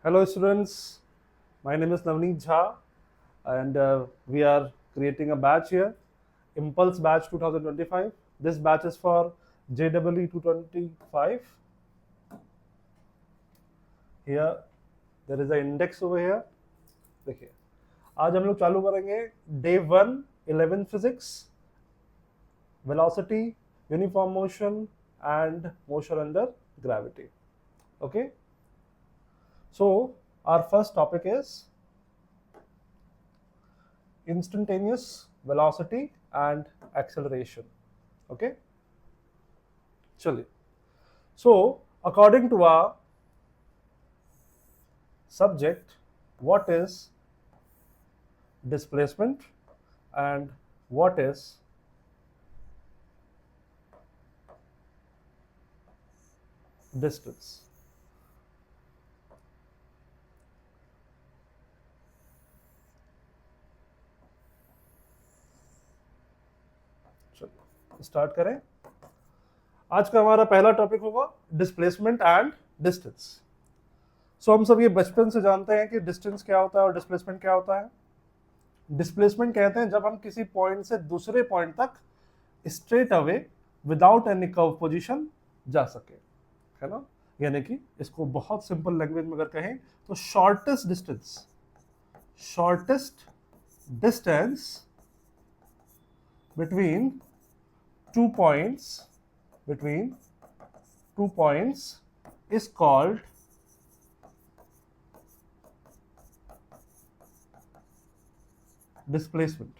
Hello students, my name is Navneet Jha and we are creating a batch here, Impulse Batch 2025. This batch is for JEE 225. Here there is an index over here. देखिए आज हम लोग चालू करेंगे day 1 11 physics velocity uniform motion and motion under gravity. Okay, so our first topic is instantaneous velocity and acceleration. Okay, chaliye. So according to our subject, what is displacement and what is distance? Start करें. आज का हमारा पहला topic होगा displacement and distance. सो हम सब ये बचपन से जानते हैं कि डिस्टेंस क्या होता है और डिस्प्लेसमेंट क्या होता है. डिस्प्लेसमेंट कहते हैं जब हम किसी पॉइंट से दूसरे पॉइंट तक straight away without any curve position जा सके, है ना. यानी कि इसको बहुत सिंपल लैंग्वेज में अगर कहें तो shortest distance between two points is called displacement.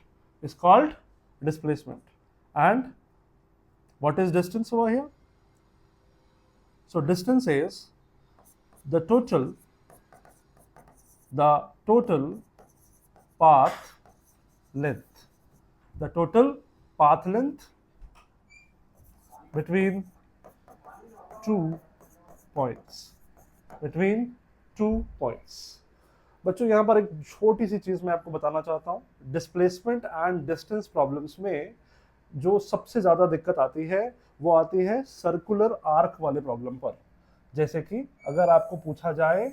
And what is distance over here? So distance is the total path length. The total path length between two points. बच्चों यहाँ पर एक छोटी सी चीज मैं आपको बताना चाहता हूँ. डिस्प्लेसमेंट एंड डिस्टेंस प्रॉब्लम्स में जो सबसे ज्यादा दिक्कत आती है वो आती है सर्कुलर आर्क वाले प्रॉब्लम पर. जैसे कि अगर आपको पूछा जाए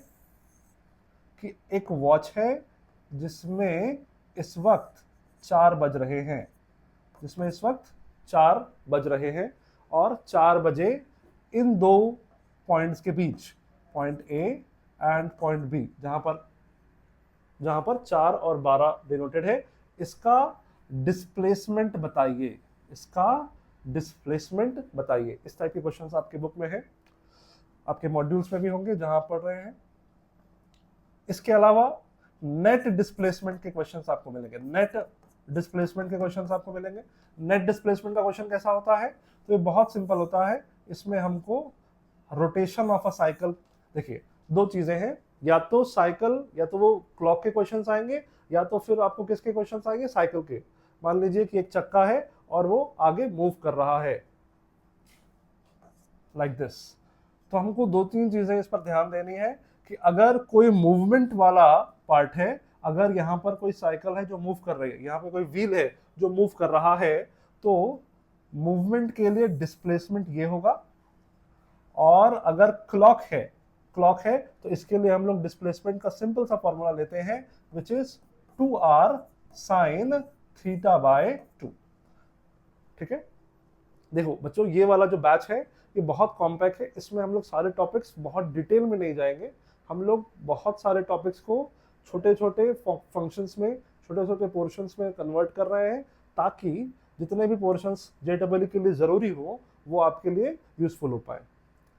कि एक वॉच है जिसमें इस वक्त 4 बज रहे हैं और 4 बजे इन दो पॉइंट्स के बीच, point A and point B, जहां पर 4 और 12 डिनोटेड है, इसका डिस्प्लेसमेंट बताइए. इस टाइप के क्वेश्चंस आपके बुक में है, आपके मॉड्यूल्स में भी होंगे जहां पढ़ रहे हैं. इसके अलावा नेट डिस्प्लेसमेंट के क्वेश्चंस आपको मिलेंगे. नेट डिस्प्लेसमेंट का क्वेश्चन कैसा होता है? तो ये बहुत सिंपल होता है. इसमें हमको रोटेशन ऑफ अ साइकिल, देखिए दो चीजें हैं, या तो साइकिल, या तो वो क्लॉक के क्वेश्चंस आएंगे, या तो फिर आपको किसके क्वेश्चंस आएंगे? साइकिल के. मान लीजिए कि एक चक्का है और वो आगे मूव कर रहा है लाइक दिस. तो हमको 2-3 चीजें इस पर ध्यान देनी है कि अगर कोई मूवमेंट वाला पार्ट है, अगर यहाँ पर कोई साइकिल है जो मूव कर रही है, यहाँ पे कोई व्हील है जो मूव कर रहा है, तो मूवमेंट के लिए डिस्प्लेसमेंट ये होगा. और अगर क्लॉक है तो इसके लिए हम लोग डिस्प्लेसमेंट का सिंपल सा फॉर्मूला लेते हैं, विच इज 2r sin θ/2. ठीक है. देखो बच्चों, ये वाला जो बैच है ये बहुत कॉम्पैक्ट है. इसमें हम लोग सारे टॉपिक्स बहुत डिटेल में नहीं जाएंगे. हम लोग बहुत सारे टॉपिक्स को छोटे छोटे फंक्शंस में, छोटे छोटे पोर्शंस में कन्वर्ट कर रहे हैं, ताकि जितने भी पोर्शंस JEE के लिए ज़रूरी हो वो आपके लिए यूजफुल हो पाए,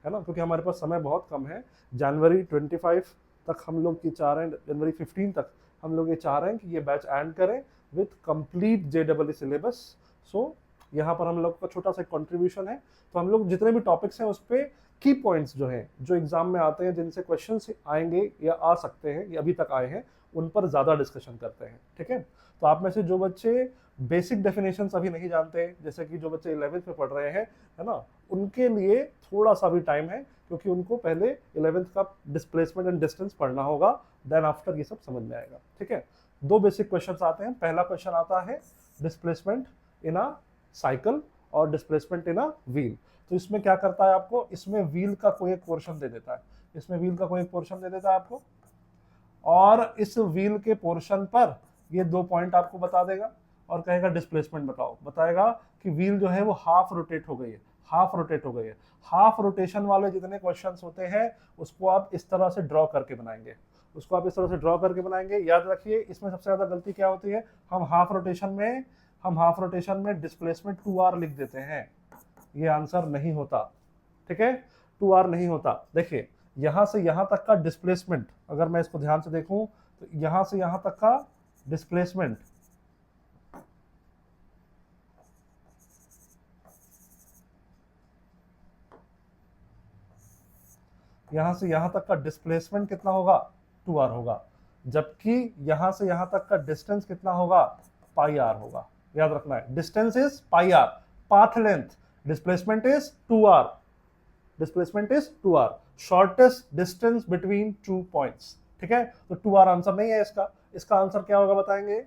है ना. क्योंकि हमारे पास समय बहुत कम है. जनवरी 25 तक हम लोग ये चाह रहे हैं, जनवरी 15 तक हम लोग ये चाह रहे हैं कि ये बैच एंड करें विथ कंप्लीट JEE सिलेबस. सो यहाँ पर हम लोग का छोटा सा कंट्रीब्यूशन है. तो हम लोग जितने भी टॉपिक्स हैं उस पर की पॉइंट्स जो हैं, जो एग्जाम में आते हैं, जिनसे क्वेश्चन आएंगे या आ सकते हैं या अभी तक आए हैं, उन पर ज़्यादा डिस्कशन करते हैं. ठीक है. तो आप में से जो बच्चे बेसिक डेफिनेशन अभी नहीं जानते, जैसे कि जो बच्चे 11th में पढ़ रहे हैं, है ना, उनके लिए थोड़ा सा भी टाइम है, क्योंकि उनको पहले 11th का डिस्प्लेसमेंट एंड डिस्टेंस पढ़ना होगा, देन आफ्टर ये सब समझ में आएगा. ठीक है. 2 बेसिक क्वेश्चन आते हैं. पहला क्वेश्चन आता है डिस्प्लेसमेंट इन अ साइकिल और डिस्प्लेसमेंट इन अ व्हील. तो इसमें क्या करता है आपको, इसमें व्हील का कोई एक पोर्शन दे देता है, आपको और इस व्हील के पोर्शन पर ये 2 पॉइंट आपको बता देगा और कहेगा डिस्प्लेसमेंट बताओ, बताएगा कि व्हील जो है वो हाफ रोटेट हो गई है, हाफ रोटेट हो गई है। हाफ रोटेशन वाले जितने क्वेश्चंस होते हैं उसको आप इस तरह से ड्रॉ करके बनाएंगे, उसको आप इस तरह से ड्रॉ करके बनाएंगे। याद रखिए इसमें सबसे ज्यादा गलती क्या होती है, हम हाफ रोटेशन में डिस्प्लेसमेंट 2r लिख देते हैं, ये आंसर नहीं होता, ठीक है, 2r नहीं होता। देखिए यहां से यहां तक का डिस्प्लेसमेंट, अगर मैं इसको ध्यान से देखूं तो यहां से यहां तक का डिस्प्लेसमेंट, यहां से यहां तक का डिस्प्लेसमेंट कितना होगा, 2r होगा, जबकि यहां से यहां तक का डिस्टेंस कितना होगा, पाई आर होगा। याद रखना है, distance is pi r, path length, displacement is 2r, displacement is 2r, shortest distance between 2 points, ठीक है। तो 2r आंसर नहीं है इसका, इसका आंसर क्या होगा बताएंगे,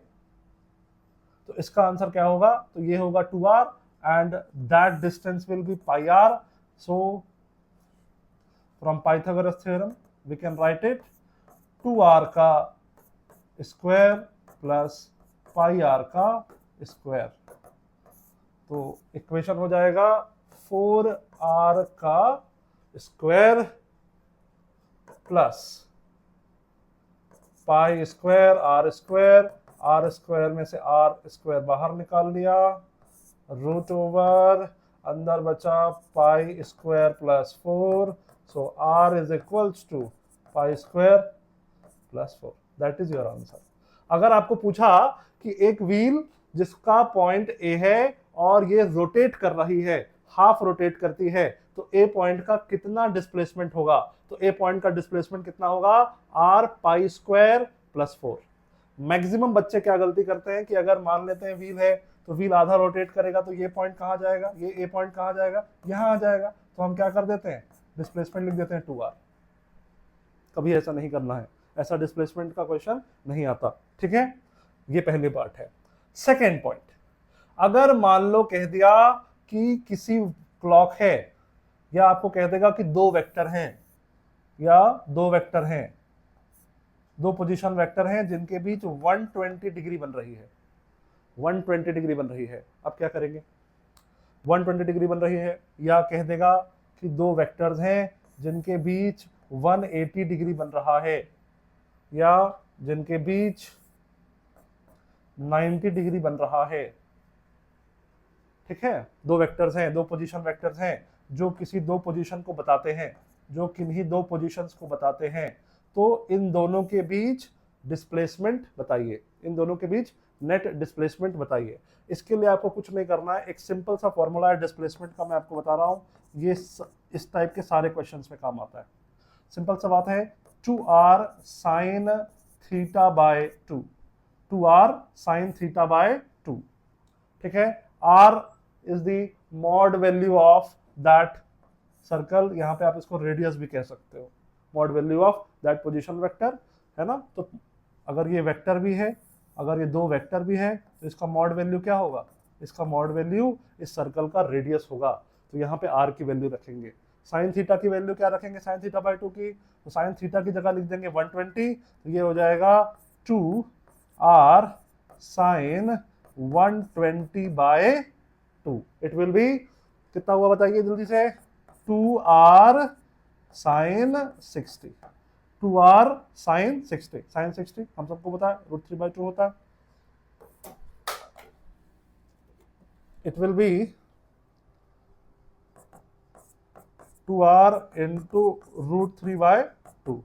तो इसका आंसर क्या होगा, तो ये होगा 2r and that distance will be pi r. So from Pythagoras theorem we can write it 2r का स्क्वायर प्लस पाई आर का स्क्वायर, तो इक्वेशन हो जाएगा 4r का square plus pi square r square, r square में से are square बाहर निकाल लिया, रूट ओवर अंदर बचा pi square plus 4, so r is equals to pi square plus 4, that is your answer. अगर आपको पूछा कि एक व्हील जिसका पॉइंट ए है और ये रोटेट कर रही है, हाफ रोटेट करती है, तो ए पॉइंट का कितना डिस्प्लेसमेंट होगा, तो ए पॉइंट का डिस्प्लेसमेंट कितना होगा, r pi square plus 4। Maximum बच्चे क्या गलती करते हैं कि अगर मान लेते हैं व्हील है तो व्हील आधा रोटेट करेगा तो ये पॉइंट कहां जाएगा, ये ए पॉइंट कहां जाएगा, यहां आ जाएगा, तो हम क्या कर देते हैं, डिस्प्लेसमेंट लिख देते हैं 2r। कभी ऐसा नहीं करना है, ऐसा डिस्प्लेसमेंट का क्वेश्चन नहीं आता, ठीक है। ये पहली पार्ट है। सेकेंड पॉइंट, अगर मान लो कह दिया कि किसी क्लॉक है, या आपको कह देगा कि 2 वेक्टर हैं, या 2 वेक्टर हैं, 2 पोजीशन वेक्टर हैं जिनके बीच 120 डिग्री बन रही है, 120 डिग्री बन रही है, अब क्या करेंगे, 120 डिग्री बन रही है, या कह देगा कि 2 वेक्टर्स हैं जिनके बीच 180 डिग्री बन रहा है, या जिनके बीच 90 डिग्री बन रहा है, ठीक है। 2 वेक्टर्स हैं, 2 पोजीशन वेक्टर्स हैं जो किसी 2 पोजीशन को बताते हैं, जो किन्हीं 2 पोजीशंस को बताते हैं, तो इन दोनों के बीच डिस्प्लेसमेंट बताइए, इन दोनों के बीच नेट डिस्प्लेसमेंट बताइए। इसके लिए आपको कुछ नहीं करना है, एक सिंपल सा फॉर्मूला है डिस्प्लेसमेंट का, मैं आपको बता रहा हूं, ये इस टाइप के सारे क्वेश्चंस में काम आता है। सिंपल सा बात है, 2r sin theta by 2, 2r sin theta by 2, ठीक है। r is the mod value of that circle, यहां पे आप इसको रेडियस भी कह सकते हो, mod value of that position vector, है ना। तो अगर ये वेक्टर भी है, अगर ये 2 वेक्टर भी है, तो इसका मॉड वैल्यू क्या होगा, इसका मॉड वैल्यू इस सर्कल का रेडियस होगा, तो यहाँ पे r की वैल्यू रखेंगे। साइन थीटा की वैल्यू क्या रखेंगे, साइन थीटा बाय 2 की, तो साइन थीटा की जगह लिख देंगे 120, तो ये हो जाएगा 2r sine 120 by 2, it will be कितना हुआ बताइए जल्दी से, 2r sign 60, 2r sign 60, sign 60 हम सबको पता है √3/2 होता है, it will B 2r into √3/2,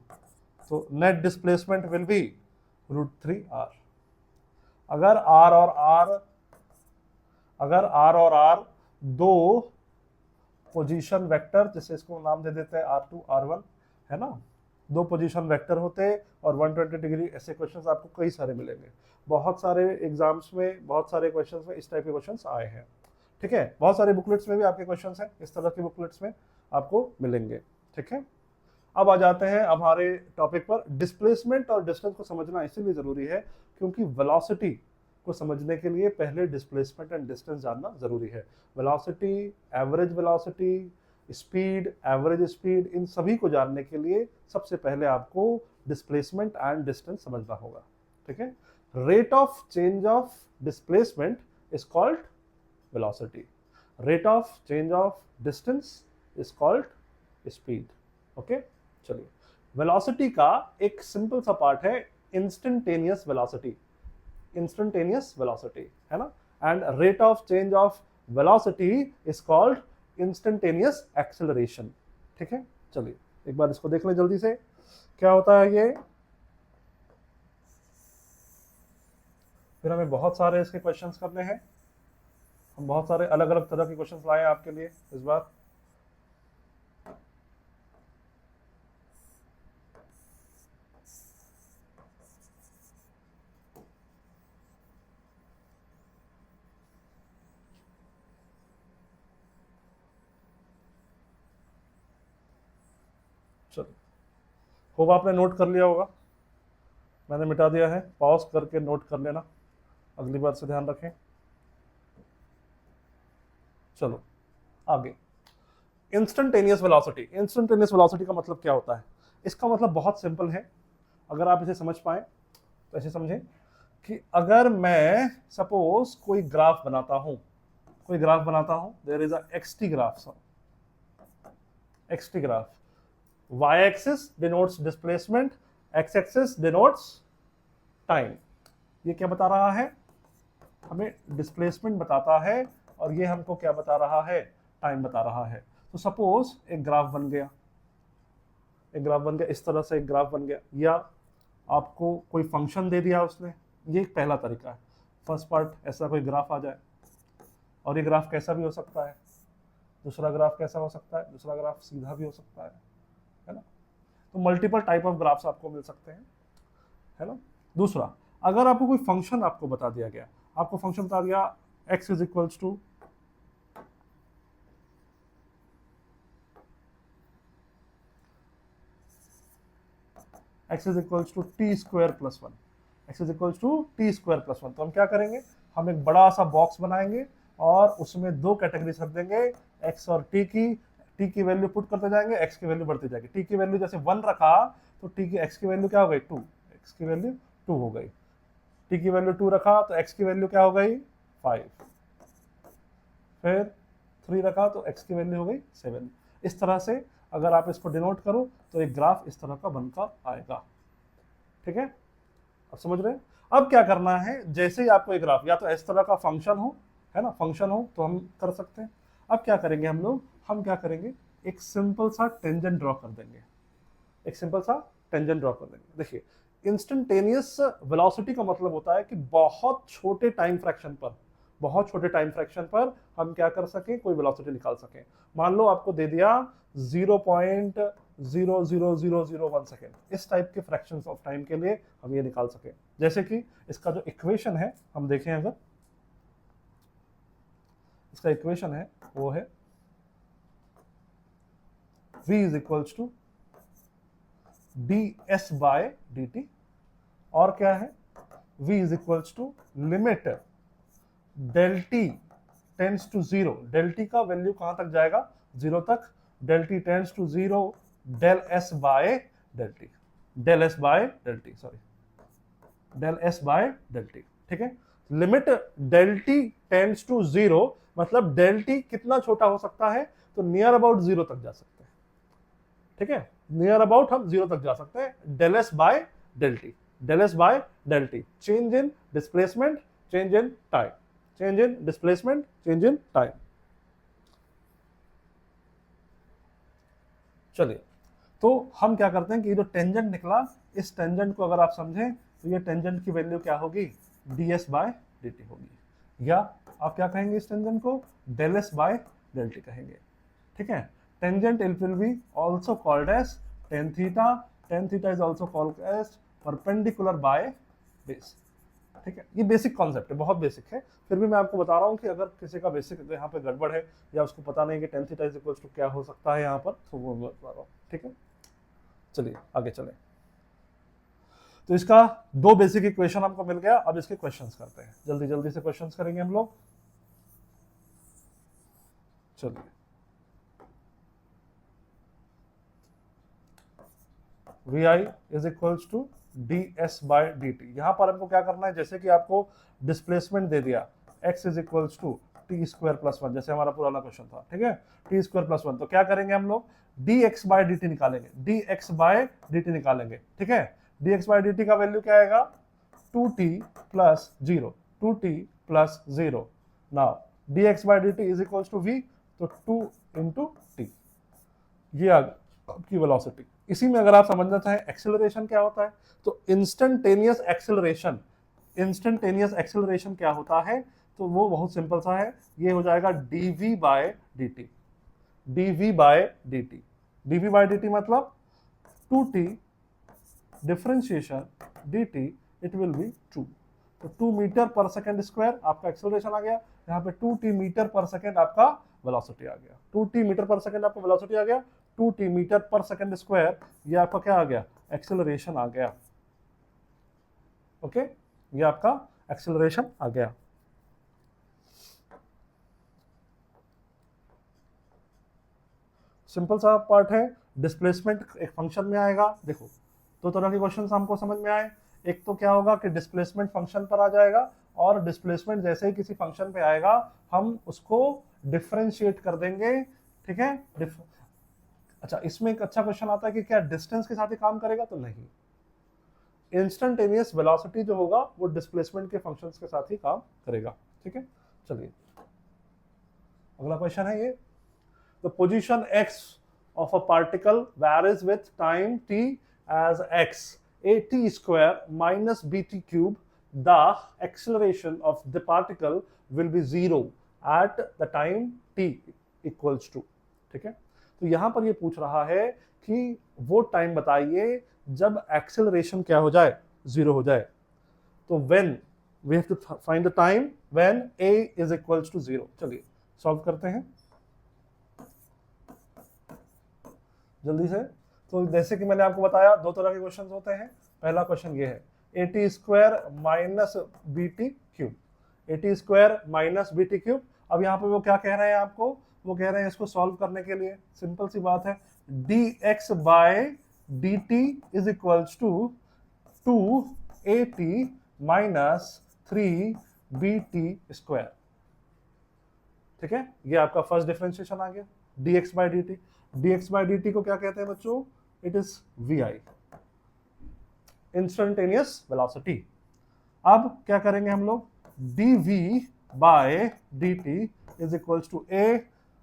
so net displacement will be √3r। अगर r और r 2 पोजीशन वेक्टर, जैसे इसको नाम दे देते हैं r2 r1, है ना, 2 पोजीशन वेक्टर होते और 120 डिग्री, ऐसे क्वेश्चंस आपको कई सारे मिलेंगे, बहुत सारे एग्जाम्स में, बहुत सारे क्वेश्चंस में इस टाइप के क्वेश्चंस आए हैं, ठीक है। बहुत सारे बुकलेट्स में भी आपके क्वेश्चंस हैं, इस तरह के बुकलेट्स में आपको मिलेंगे, ठीक है। अब आ जाते हैं हमारे टॉपिक पर। डिस्प्लेसमेंट और डिस्टेंस को समझना इसीलिए जरूरी है क्योंकि वेलोसिटी को समझने के लिए पहले डिस्प्लेसमेंट एंड डिस्टेंस जानना जरूरी है। Velocity, average velocity, speed, average speed, इन सभी को जानने के लिए सबसे पहले आपको डिस्प्लेसमेंट एंड डिस्टेंस समझना होगा। ठीक है, rate of change of displacement is called velocity, rate of change of distance is called speed. Okay, चलिए, वेलोसिटी का एक सिंपल सा पार्ट है इंस्टेंटेनियस वेलोसिटी, इंस्टेंटेनियस वेलोसिटी है ना, and rate of change of velocity is called instantaneous acceleration. ठीक है, चलिए एक बार इसको देख लें जल्दी से, क्या होता है ये। फिर हमें बहुत सारे इसके क्वेश्चंस करने हैं, हम बहुत सारे अलग अलग तरह के क्वेश्चंस लाए आपके लिए इस बार। चलो, होप आपने नोट कर लिया होगा, मैंने मिटा दिया है, पॉज करके नोट कर लेना, अगली बार से ध्यान रखें। चलो आगे, इंस्टेंटेनियस वेलोसिटी। इंस्टेंटेनियस वेलोसिटी का मतलब क्या होता है? इसका मतलब बहुत सिंपल है, अगर आप इसे समझ पाए तो ऐसे समझें कि अगर मैं सपोज कोई ग्राफ बनाता हूं, कोई ग्राफ बनाता हूं, there is a x t graph, x t graph, y axis denotes displacement, x axis denotes time. ये क्या बता रहा है? हमें डिस्प्लेसमेंट बताता है, और ये हमको क्या बता रहा है? टाइम बता रहा है। तो सपोज एक ग्राफ बन गया, एक ग्राफ बन गया, इस तरह से एक ग्राफ बन गया, या आपको कोई फंक्शन दे दिया उसने, ये एक पहला तरीका है। फर्स्ट पार्ट, ऐसा कोई ग्राफ आ जाए, और ये ग्राफ कैसा भी हो सकता है, दूसरा ग्राफ कैसा हो सकता है, दूसरा ग्राफ सीधा भी हो सकता है ना। तो मल्टीपल टाइप ऑफ ग्राफ्स आपको मिल सकते हैं, है ना। दूसरा, अगर आपको कोई फंक्शन आपको बता दिया गया, आपको फंक्शन बता दिया x is equals to x is equals to t square plus one, x is equals to t square plus one. तो हम क्या करेंगे, हम एक बड़ा सा बॉक्स बनाएंगे और उसमें दो कैटेगरीज रख देंगे, x और t की वैल्यू पुट करते जाएंगे, x की वैल्यू बढ़ती जाएगी। t की वैल्यू जैसे 1 रखा तो x की वैल्यू क्या हो गई? 2, x की वैल्यू 2 हो गई। t की वैल्यू 2 रखा तो x की वैल्यू क्या हो गई? 5। फिर 3 रखा तो x की वैल्यू हो गई 7। इस तरह से अगर आप इसको डिनोट करो तो एक ग्राफ इस तरह का बनकर आएगा। ठीक है, अब समझ रहे हैं? अब क्या करना है, जैसे ही आपको एक ग्राफ या तो इस तरह का फंक्शन हो, है ना, फंक्शन हो तो हम कर सकते हैं। अब क्या करेंगे हम लोग, हम क्या करेंगे, एक सिंपल सा टेंजेंट ड्रॉ कर देंगे, एक सिंपल सा टेंजेंट ड्रॉ कर देंगे। देखिए, इंस्टेंटेनियस वेलोसिटी का मतलब होता है कि बहुत छोटे टाइम फ्रैक्शन पर, बहुत छोटे टाइम फ्रैक्शन पर हम क्या कर सकें, कोई वेलोसिटी निकाल सकें। मान लो आपको दे दिया 0.00001 सेकेंड, इस टाइप के फ्रैक्शंस ऑफ टाइम के लिए हम ये निकाल सकें। जैसे कि इसका जो इक्वेशन है हम देखें, अगर इसका इक्वेशन है वो है v is equals to ds by dt, और क्या है, v is equals to limit del t tends to 0, del t का वैल्यू कहां तक जाएगा? 0 तक। Del t tends to 0 del s by del t, del s by del t, sorry, del s by del t. ठीक है, limit del t tends to 0 मतलब del T कितना छोटा हो सकता है? तो नियर अबाउट 0 तक जा सकते हैं। ठीक है, नियर अबाउट हम 0 तक जा सकते हैं। Del s by del t, del s by del t, change in displacement, change in time, change in displacement, change in time. चलिए, तो हम क्या करते हैं कि ये जो टेंजेंट निकला, इस टेंजेंट को अगर आप समझें तो ये टेंजेंट की वैल्यू क्या होगी? ds बाय dt होगी, या आप क्या कहेंगे इस टेंजेंट को? Del s by del t कहेंगे। ठीक है, tangent it will be also called as tan theta, tan theta is also called as perpendicular by base। ठीक है, ये बेसिक कॉन्सेप्ट है, बहुत बेसिक है, फिर भी मैं आपको बता रहा हूँ कि अगर किसी का बेसिक यहाँ पे गड़बड़ है या उसको पता नहीं कि tan theta is equals to क्या हो सकता है यहाँ पर, तो वो मैं बता रहा हूँ। ठीक है, चलिए आगे चलें। तो इसका दो बेसिक इक्वेशन हमको मिल गया, अब इसके क्वेश्चंस करते हैं, जल्दी जल्दी से क्वेश्चंस करेंगे हम लोग। चलिए, v i is equals to d s by d t. यहां पर हमको क्या करना है, जैसे कि आपको डिस्प्लेसमेंट दे दिया x is equals to t square plus one, जैसे हमारा पुराना क्वेश्चन था, ठीक है, टी स्क्वायर प्लस वन, तो क्या करेंगे हम लोग d x by d t निकालेंगे, d x by d t निकालेंगे, ठीक है। D x by d t का वैल्यू क्या आएगा, 2t plus zero, 2t plus zero. Now dx by dt is equals to v, तो 2 इंटू टी, ये आ गई आपकी वेलोसिटी। इसी में अगर आप समझना चाहें एक्सेलरेशन क्या होता है, तो इंस्टेंटेनियस एक्सेलरेशन, इंस्टेंटेनियस एक्सेलरेशन क्या होता है, तो वो बहुत सिंपल सा है, ये हो जाएगा dv by dt, dv by dt, dv by dt मतलब 2t differentiation dt, it will be 2, तो 2 मीटर पर सेकंड स्क्वायर आपका एक्सेलरेशन आ गया, यहाँ पे 2t मीटर पर सेकंड आपका वेलोसिटी आ गया, 2t मीटर पर सेकंड आपका वेलोसिटी आ गया, 2t मीटर पर सेकंड स्क्वायर ये आपका क्या आ गया, एक्सेलरेशन आ गया, ओके, ये आपका एक्सेलरेशन आ गया। सिंपल सा पार्ट है, डिस्प्लेसमेंट एक फंक्शन में आएगा। देखो दो तरह के क्वेश्चन हमको समझ में आए, एक तो क्या होगा कि डिस्प्लेसमेंट फंक्शन पर आ जाएगा, और डिस्प्लेसमेंट जैसे ही किसी फंक्शन पे आएगा हम उसको डिफरेंशिएट कर देंगे, ठीक है। अच्छा, इसमें एक अच्छा क्वेश्चन आता है कि क्या डिस्टेंस के साथ ही काम करेगा, तो नहीं, इंस्टेंटेनियस वेलोसिटी जो होगा वो डिस्प्लेसमेंट के फंक्शंस के साथ ही काम करेगा, ठीक है। चलिए अगला क्वेश्चन है ये, the position x of a particle varies with time t as x, at square minus bt cube, the acceleration of the particle will be 0 at the time t equals to, ठीक है। तो यहां पर ये पूछ रहा है कि वो टाइम बताइए जब एक्सेलरेशन क्या हो जाए, 0 हो जाए, तो when we have to find the time when a is equals to 0। चलिए सॉल्व करते हैं जल्दी से। तो जैसे कि मैंने आपको बताया दो तरह के क्वेश्चन होते हैं, पहला क्वेश्चन ये है a t square minus b t cube, a t square minus b t cube. अब यहाँ पे वो क्या कह रहे हैं आपको, वो कह रहे हैं इसको सॉल्व करने के लिए सिंपल सी बात है, d x by d t is equals to 2at minus 3bt square, ठीक है। ये आपका फर्स्ट डिफरेंशिएशन आ गया, dx by dt, dx by dt को क्या कहते हैं बच्चों, it is vi, instantaneous velocity. अब क्या करेंगे हम लोग, dv by dt is equals to a।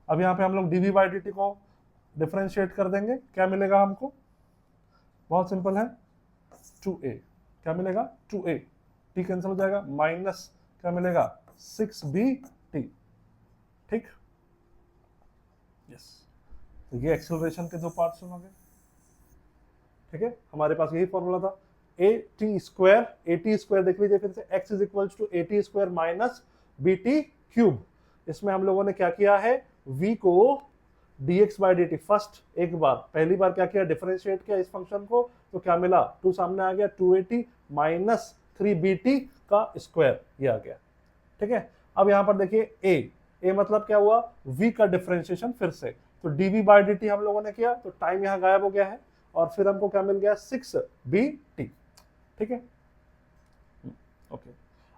अब यहाँ पे हम लोग dv बाय dt को डिफरेंशिएट कर देंगे, क्या मिलेगा हमको, बहुत सिंपल है, 2a, क्या मिलेगा 2a, t कैंसिल हो जाएगा, माइनस क्या मिलेगा 6bt, ठीक, यस। तो ये एक्सेलरेशन के दो पार्ट्स हो गए, ठीक है। हमारे पास यही फॉर्मूला था, ए टी स्क्वायर देख लीजिए फिर से, x is equals to a t square minus b t cube. इसमें हम लोगों ने क्या किया है, v को dx बाय dt फर्स्ट एक बार पहली बार क्या किया, डिफरेंशिएट किया इस फंक्शन को, तो क्या मिला 2 सामने आ गया, 2at माइनस 3bt का स्क्वायर, ये आ गया, ठीक है। अब यहां पर देखिए a मतलब क्या हुआ, v का डिफरेंशिएशन फिर से, तो dv बाय dt हम लोगों ने किया, तो टाइम यहां गायब हो गया है, और फिर हमको क्या मिल गया 6bt, ठीक है, ओके।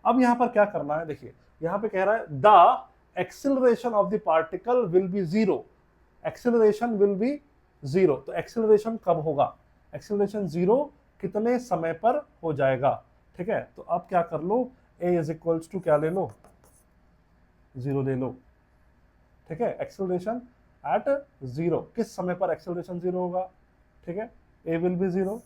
अब यहां पर क्या करना है, देखिए यहां पे कह रहा है the acceleration of the particle will be 0, acceleration will be 0, तो एक्सेलरेशन कब होगा, एक्सेलरेशन 0 कितने समय पर हो जाएगा, ठीक है। तो अब क्या कर लो, a इज इक्वल्स टू क्या ले लो, 0 ले लो, ठीक है। एक्सेलरेशन एट 0, किस समय पर एक्सेलरेशन 0 होगा, ठीक है, a विल बी 0।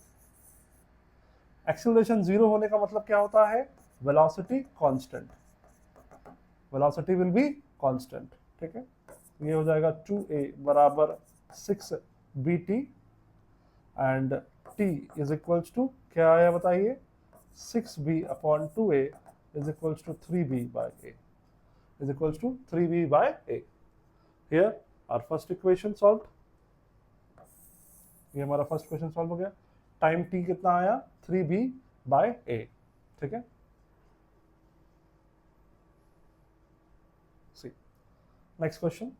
एक्सेलरेशन 0 होने का मतलब क्या होता है, velocity constant, velocity will be constant, ठीक है। ये हो जाएगा 2a बराबर 6bt and t is equals to क्या आया बताइए, 6b upon 2a is equals to 3b by a, is equals to 3b by a। Here our first equation solved, ये हमारा फर्स्ट क्वेश्चन सॉल्व हो गया, टाइम t कितना आया 3b by a, ठीक है। सी नेक्स्ट क्वेश्चन,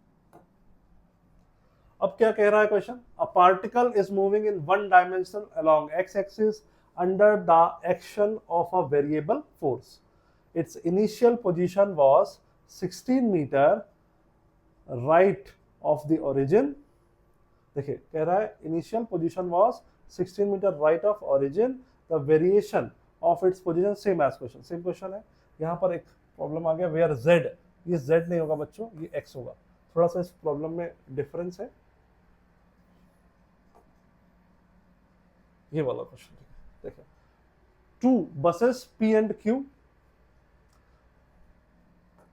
अब क्या कह रहा है question, a particle is moving in one dimension along x axis under the action of a variable force, its initial position was 16 metre right of the origin. देखिए कह रहा है initial position was 16 metre right of origin, the variation of its position same as question, same question है। यहाँ पर एक problem आ गया, where Z, ये जेड नहीं होगा बच्चों, ये एक्स होगा, थोड़ा सा इस प्रॉब्लम में डिफरेंस है। ये वाला क्वेश्चन देखिए, to buses P and Q,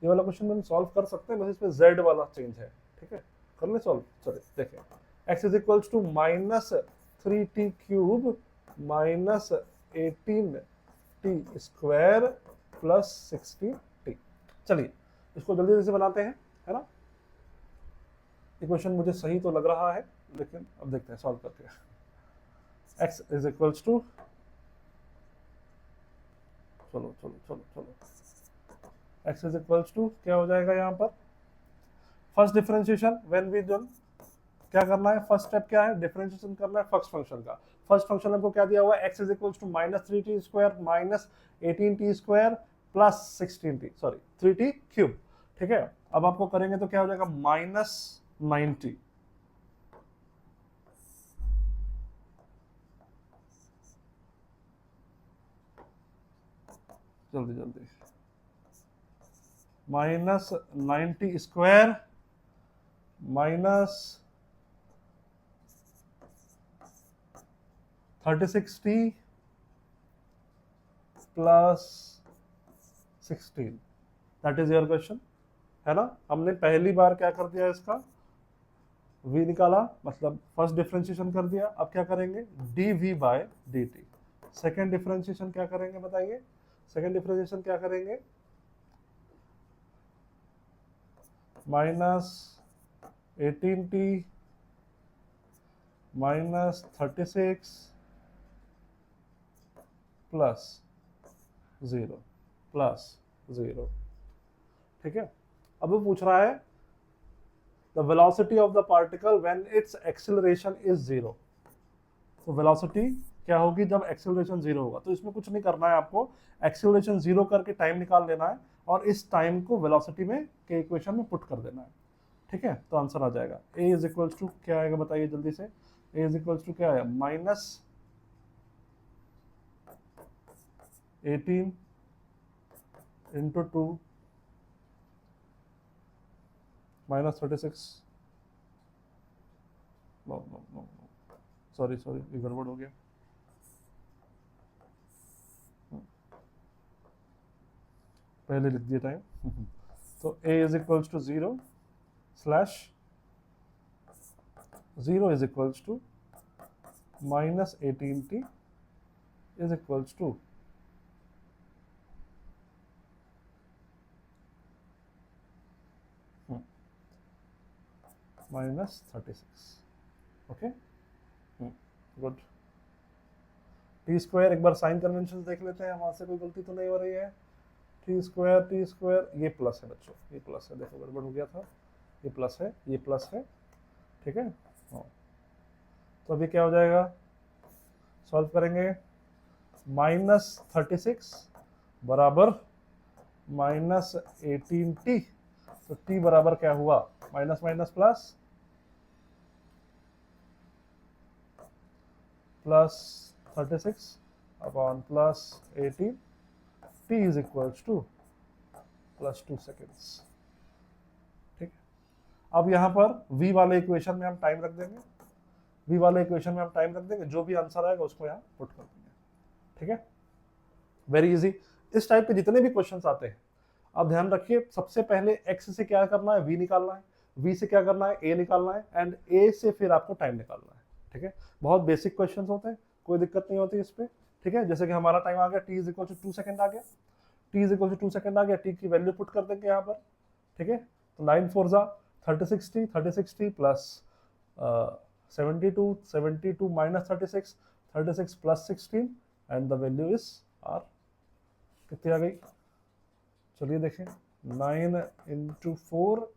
ये वाला क्वेश्चन हम सॉल्व कर सकते हैं, बस इसमें जेड वाला चेंज है, ठीक है, कर ले सॉल्व। चलिए देखिए, x is equals to -3t cube minus 18t square plus 16t। चलिए इसको जल्दी से बनाते हैं, है ना। ये क्वेश्चन मुझे सही तो लग रहा है, लेकिन अब देखते हैं सॉल्व करके। x इज इक्वल्स टू, चलो चलो चलो चलो, x इज इक्वल्स टू क्या हो जाएगा यहाँ पर, first differentiation when we done, क्या करना है, फर्स्ट स्टेप क्या है, डिफरेंशिएशन करना है फर्स्ट फंक्शन का। फर्स्ट फंक्शन हमको क्या दिया हुआ है, x is equals to -3t square minus 18t square plus 16t, sorry 3t cube, ठीक है। अब आपको करेंगे तो क्या हो जाएगा, -90, जल्दी जल्दी, -90 square minus 36t plus 16, that is your question, है ना। हमने पहली बार क्या कर दिया, इसका v निकाला, मतलब फर्स्ट डिफरेंशिएशन कर दिया। अब क्या करेंगे, dv by dt। Second differentiation क्या करेंगे बताइए, सेकेंड डिफरेंशिएशन क्या करेंगे, -18t माइनस 36 प्लस 0, ठीक है। अब वो पूछ रहा है the velocity of the particle when it's acceleration is 0। तो वेलोसिटी क्या होगी जब एक्सेलरेशन 0 होगा, तो इसमें कुछ नहीं करना है आपको, एक्सेलरेशन 0 करके टाइम निकाल लेना है और इस टाइम को वेलोसिटी में के इक्वेशन में पुट कर देना है, ठीक है। तो आंसर आ जाएगा a इज इक्वल्स टू क्या आएगा बताइए जल्दी से, a इज इक्वल्स टू क्या है, -18 into 2 -36, no no no, sorry sorry ये गड़बड़ हो गया, पहले लिख दिया टाइम। तो a is equals to 0 slash 0 is equals to -18t is equals to -36, okay good. T square, एक बार साइन कन्वेंशन देख लेते हैं, हमारे से कोई गलती तो नहीं हो रही है। टी स्क्वायर ये प्लस है बच्चों, ये प्लस है, देखो गड़बड़ हो गया था, ये प्लस है, ये प्लस है, ठीक है। हाँ तो अभी क्या हो जाएगा, सॉल्व करेंगे, -36 बराबर -18t, तो t बराबर क्या हुआ, minus minus plus, plus 36 upon plus 18, t is equals to +2 seconds, ठीक है। अब यहाँ पर v वाले इक्वेशन में हम टाइम रख देंगे, v वाले इक्वेशन में हम टाइम रख देंगे, जो भी आंसर आएगा उसको यहाँ पुट कर देंगे, ठीक है। Very easy. इस टाइप के जितने भी क्वेश्चंस आते हैं आप ध्यान रखिए, सबसे पहले x से क्या करना है, v निकालना है, v से क्या करना है, a निकालना है, एंड a से फिर आपको टाइम निकालना है, ठीक है। बहुत बेसिक क्वेश्चंस होते हैं, कोई दिक्कत नहीं होती इस पे, ठीक है। जैसे कि हमारा टाइम आ गया, t is equal to 2 second आ गया, t is equal to 2 second आ गया, t की वैल्यू पुट कर देंगे यहाँ पर, ठीक है। तो 9 4 जा 36t plus 72 minus 36 plus 16 and the value is r, कितनी आ गई, चलिए देखें, 9 into 4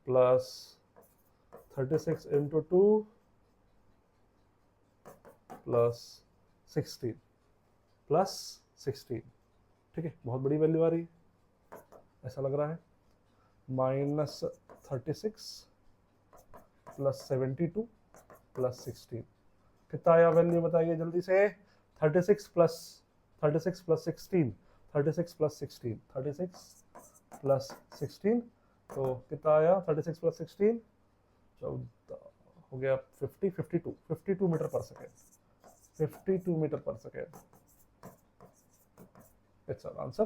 plus 36 into 2 plus 16 plus 16, ठीक है, बहुत बड़ी वैल्यू आ रही है ऐसा लग रहा है, माइनस 36 प्लस 72 प्लस 16, कितना आया वैल्यू बताइए जल्दी से। 36 प्लस 16, 36 प्लस 16, 36 प्लस 16, तो कितना आया 36 प्लस 16, 14 हो गया 50, 52 मीटर पर सेकेंड, 52 मीटर पर सेकेंड, इट्स आंसर,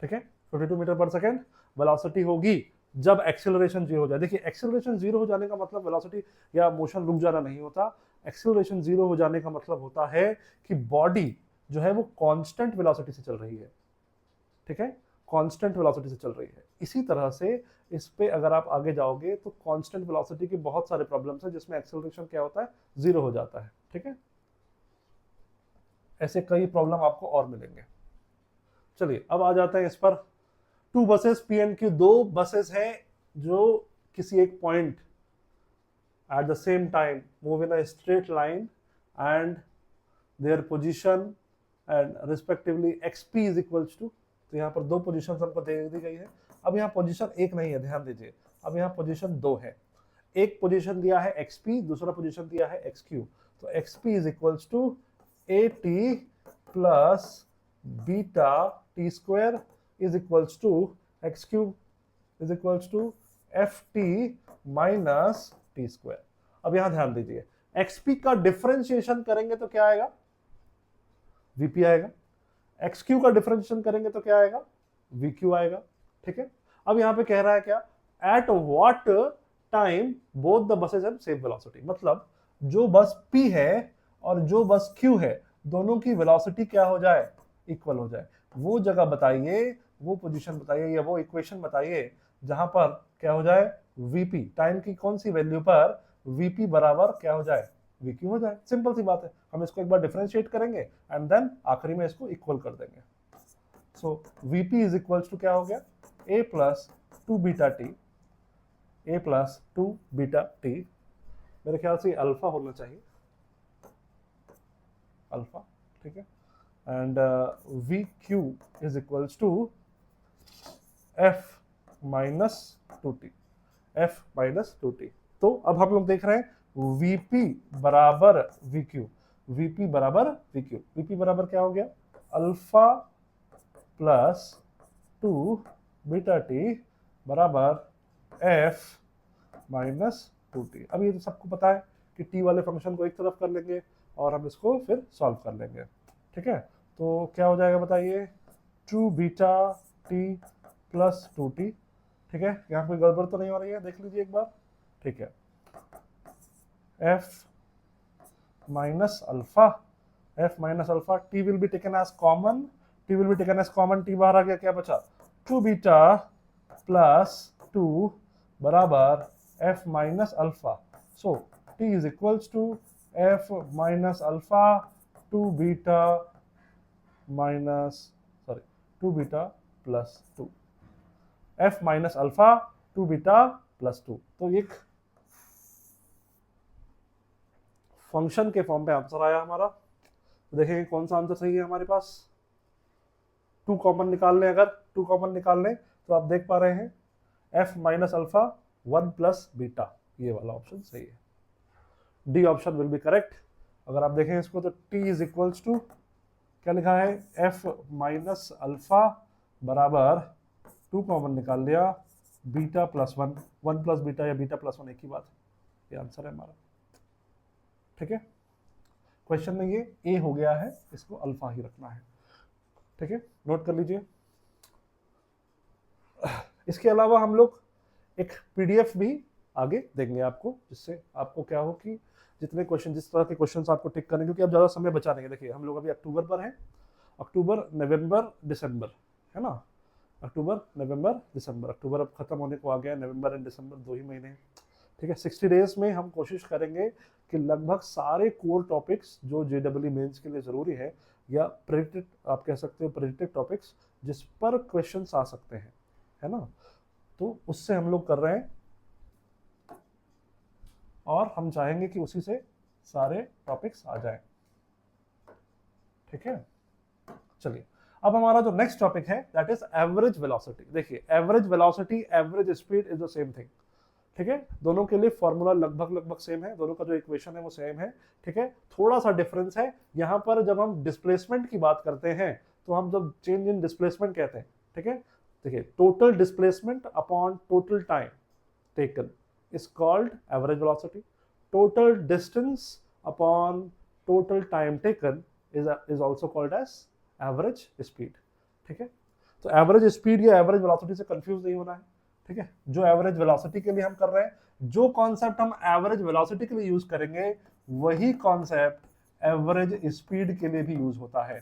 ठीक है। 52 मीटर पर सेकेंड वेलोसिटी होगी जब एक्सेलरेशन जीरो हो जाए। देखिए एक्सेलरेशन जीरो हो जाने का मतलब वेलोसिटी या मोशन रुक जाना नहीं होता, एक्सेलरेशन जीरो हो जाने का मतलब होता है कि बॉडी जो है वो कांस्टेंट वेलोसिटी से चल रही है, ठीक है, कांस्टेंट वेलोसिटी से चल रही है। इसी तरह से इस पे अगर आप आगे जाओगे तो कांस्टेंट वेलोसिटी के बहुत सारे प्रॉब्लम्स हैं जिसमें एक्सेलरेशन क्या होता है, जीरो हो जाता है, ठीक है। ऐसे कई प्रॉब्लम आपको और मिलेंगे। चलिए अब आ जाते हैं इस पर। Two buses P and Q, दो बसेस हैं जो किसी एक point at the same time move in a straight line and their position and respectively x p is equals to, तो यहाँ पर दो पोजीशन हमको दे दी गई है। अब यहाँ पोजीशन एक नहीं है, ध्यान दीजिए, अब यहाँ पोजीशन दो है। एक पोजीशन दिया है एक्सपी, दूसरा पोजीशन दिया है एक्सक्यू, तो x p is equals to a t plus beta t square is equals to x cube is equals to ft minus t square। अब यहां ध्यान दीजिए, xp का डिफरेंशिएशन करेंगे तो क्या आएगा, vp आएगा, xq का डिफरेंशिएशन करेंगे तो क्या आएगा, vq आएगा, ठीक है। अब यहां पे कह रहा है क्या, at what time both the buses have same velocity, मतलब जो बस p है और जो बस q है दोनों की वेलोसिटी क्या हो जाए, इक्वल हो जाए। वो जगह बताइए, वो पोजीशन बताइए या वो इक्वेशन बताइए जहां पर क्या हो जाए, वीपी टाइम की कौन सी वैल्यू पर वीपी बराबर क्या हो जाए, वीक्यू हो जाए। सिंपल सी बात है, हम इसको एक बार डिफरेंशिएट करेंगे एंड देन आखिरी में इसको इक्वल कर देंगे। सो वीपी इज इक्वल्स टू क्या हो गया, ए प्लस 2 बीटा टी, ए प्लस 2 बीटा टी, मेरे ख्याल से अल्फा होना चाहिए, अल्फा, ठीक है, and VQ is equals to F minus 2T, F minus 2T। तो अब हम लोग देख रहे हैं VP बराबर VQ, VP बराबर VQ, VP बराबर क्या हो गया, अल्फा प्लस 2 बीटा टी बराबर F माइनस 2T। अब ये तो सबको पता है कि T वाले फंक्शन को एक तरफ कर लेंगे और हम इसको फिर सॉल्व कर लेंगे, ठीक है। तो क्या हो जाएगा बताइए, 2 बीटा टी प्लस 2t, ठीक है, यहाँ कोई गड़बड़ तो नहीं हो रही है, देख लीजिए एक बार, ठीक है। f minus alpha, f minus alpha, t will be taken as common, t will be taken as common, t बाहर आ गया, क्या बचा, 2 बीटा प्लस 2 बराबर f minus alpha. So t is equals to f minus alpha 2 beta minus 2 beta plus 2, f minus alpha 2 beta plus 2। तो एक function के form पे answer आया हमारा। तो देखेंगे कौन सा आंसर सही है हमारे पास। 2 कॉमन निकाल लें, अगर 2 कॉमन निकाल लें तो आप देख पा रहे हैं f minus alpha 1 plus beta, ये वाला ऑप्शन सही है, D option will be correct. अगर आप देखें इसको तो t इज इक्वल्स टू क्या लिखा है, f माइनस अल्फा बराबर 2 कॉमन निकाल लिया, बीटा प्लस 1, 1 प्लस बीटा या बीटा प्लस 1 एक ही बात है, ये आंसर है हमारा, ठीक है। क्वेश्चन में ये a हो गया है, इसको अल्फा ही रखना है, ठीक है, नोट कर लीजिए। इसके अलावा हम लोग एक पीडीएफ भी आगे देंगे आपको, जिससे आपको क्या हो कि जितने क्वेश्चन, जिस तरह के क्वेश्चंस आपको टिक करने, क्योंकि अब ज़्यादा समय बचा नहीं है। देखिए हम लोग अभी अक्टूबर पर हैं, अक्टूबर नवंबर दिसंबर, है ना, अक्टूबर नवंबर दिसंबर, अक्टूबर अब खत्म होने को आ गया, नवंबर एंड दिसंबर 2 ही महीने, ठीक है। 60 डेज में हम कोशिश करेंगे कि लगभग सारे कोर टॉपिक्स जो जेडब्ल्यू मेंस के लिए ज़रूरी है, या प्रेडिक्टेड आप कह सकते हो, प्रेडिक्टेड टॉपिक्स जिस पर क्वेश्चन आ सकते हैं, है ना, तो उससे हम लोग कर रहे हैं और हम चाहेंगे कि उसी से सारे टॉपिक्स आ जाएं। ठीक है, चलिए अब हमारा जो नेक्स्ट टॉपिक है दैट इज एवरेज वेलोसिटी। देखिए average velocity average speed is the same thing. ठीक है, दोनों के लिए फॉर्मूला लगभग लगभग सेम है, दोनों का जो इक्वेशन है वो सेम है। ठीक है, थोड़ा सा डिफरेंस है यहाँ पर, जब हम डिस्प्लेसमेंट की बात करते हैं तो हम जब चेंज इन डिस्प्लेसमेंट कहते हैं, ठीक है, देखिए total displacement upon total time taken is called average velocity. Total distance upon total time taken is also called as average speed. ठीक है, तो एवरेज स्पीड या एवरेज वेलोसिटी से कंफ्यूज नहीं होना है। ठीक है, जो एवरेज वेलोसिटी के लिए हम कर रहे हैं, जो कॉन्सेप्ट हम एवरेज वेलोसिटी के लिए यूज करेंगे वही कॉन्सेप्ट एवरेज स्पीड के लिए भी यूज होता है।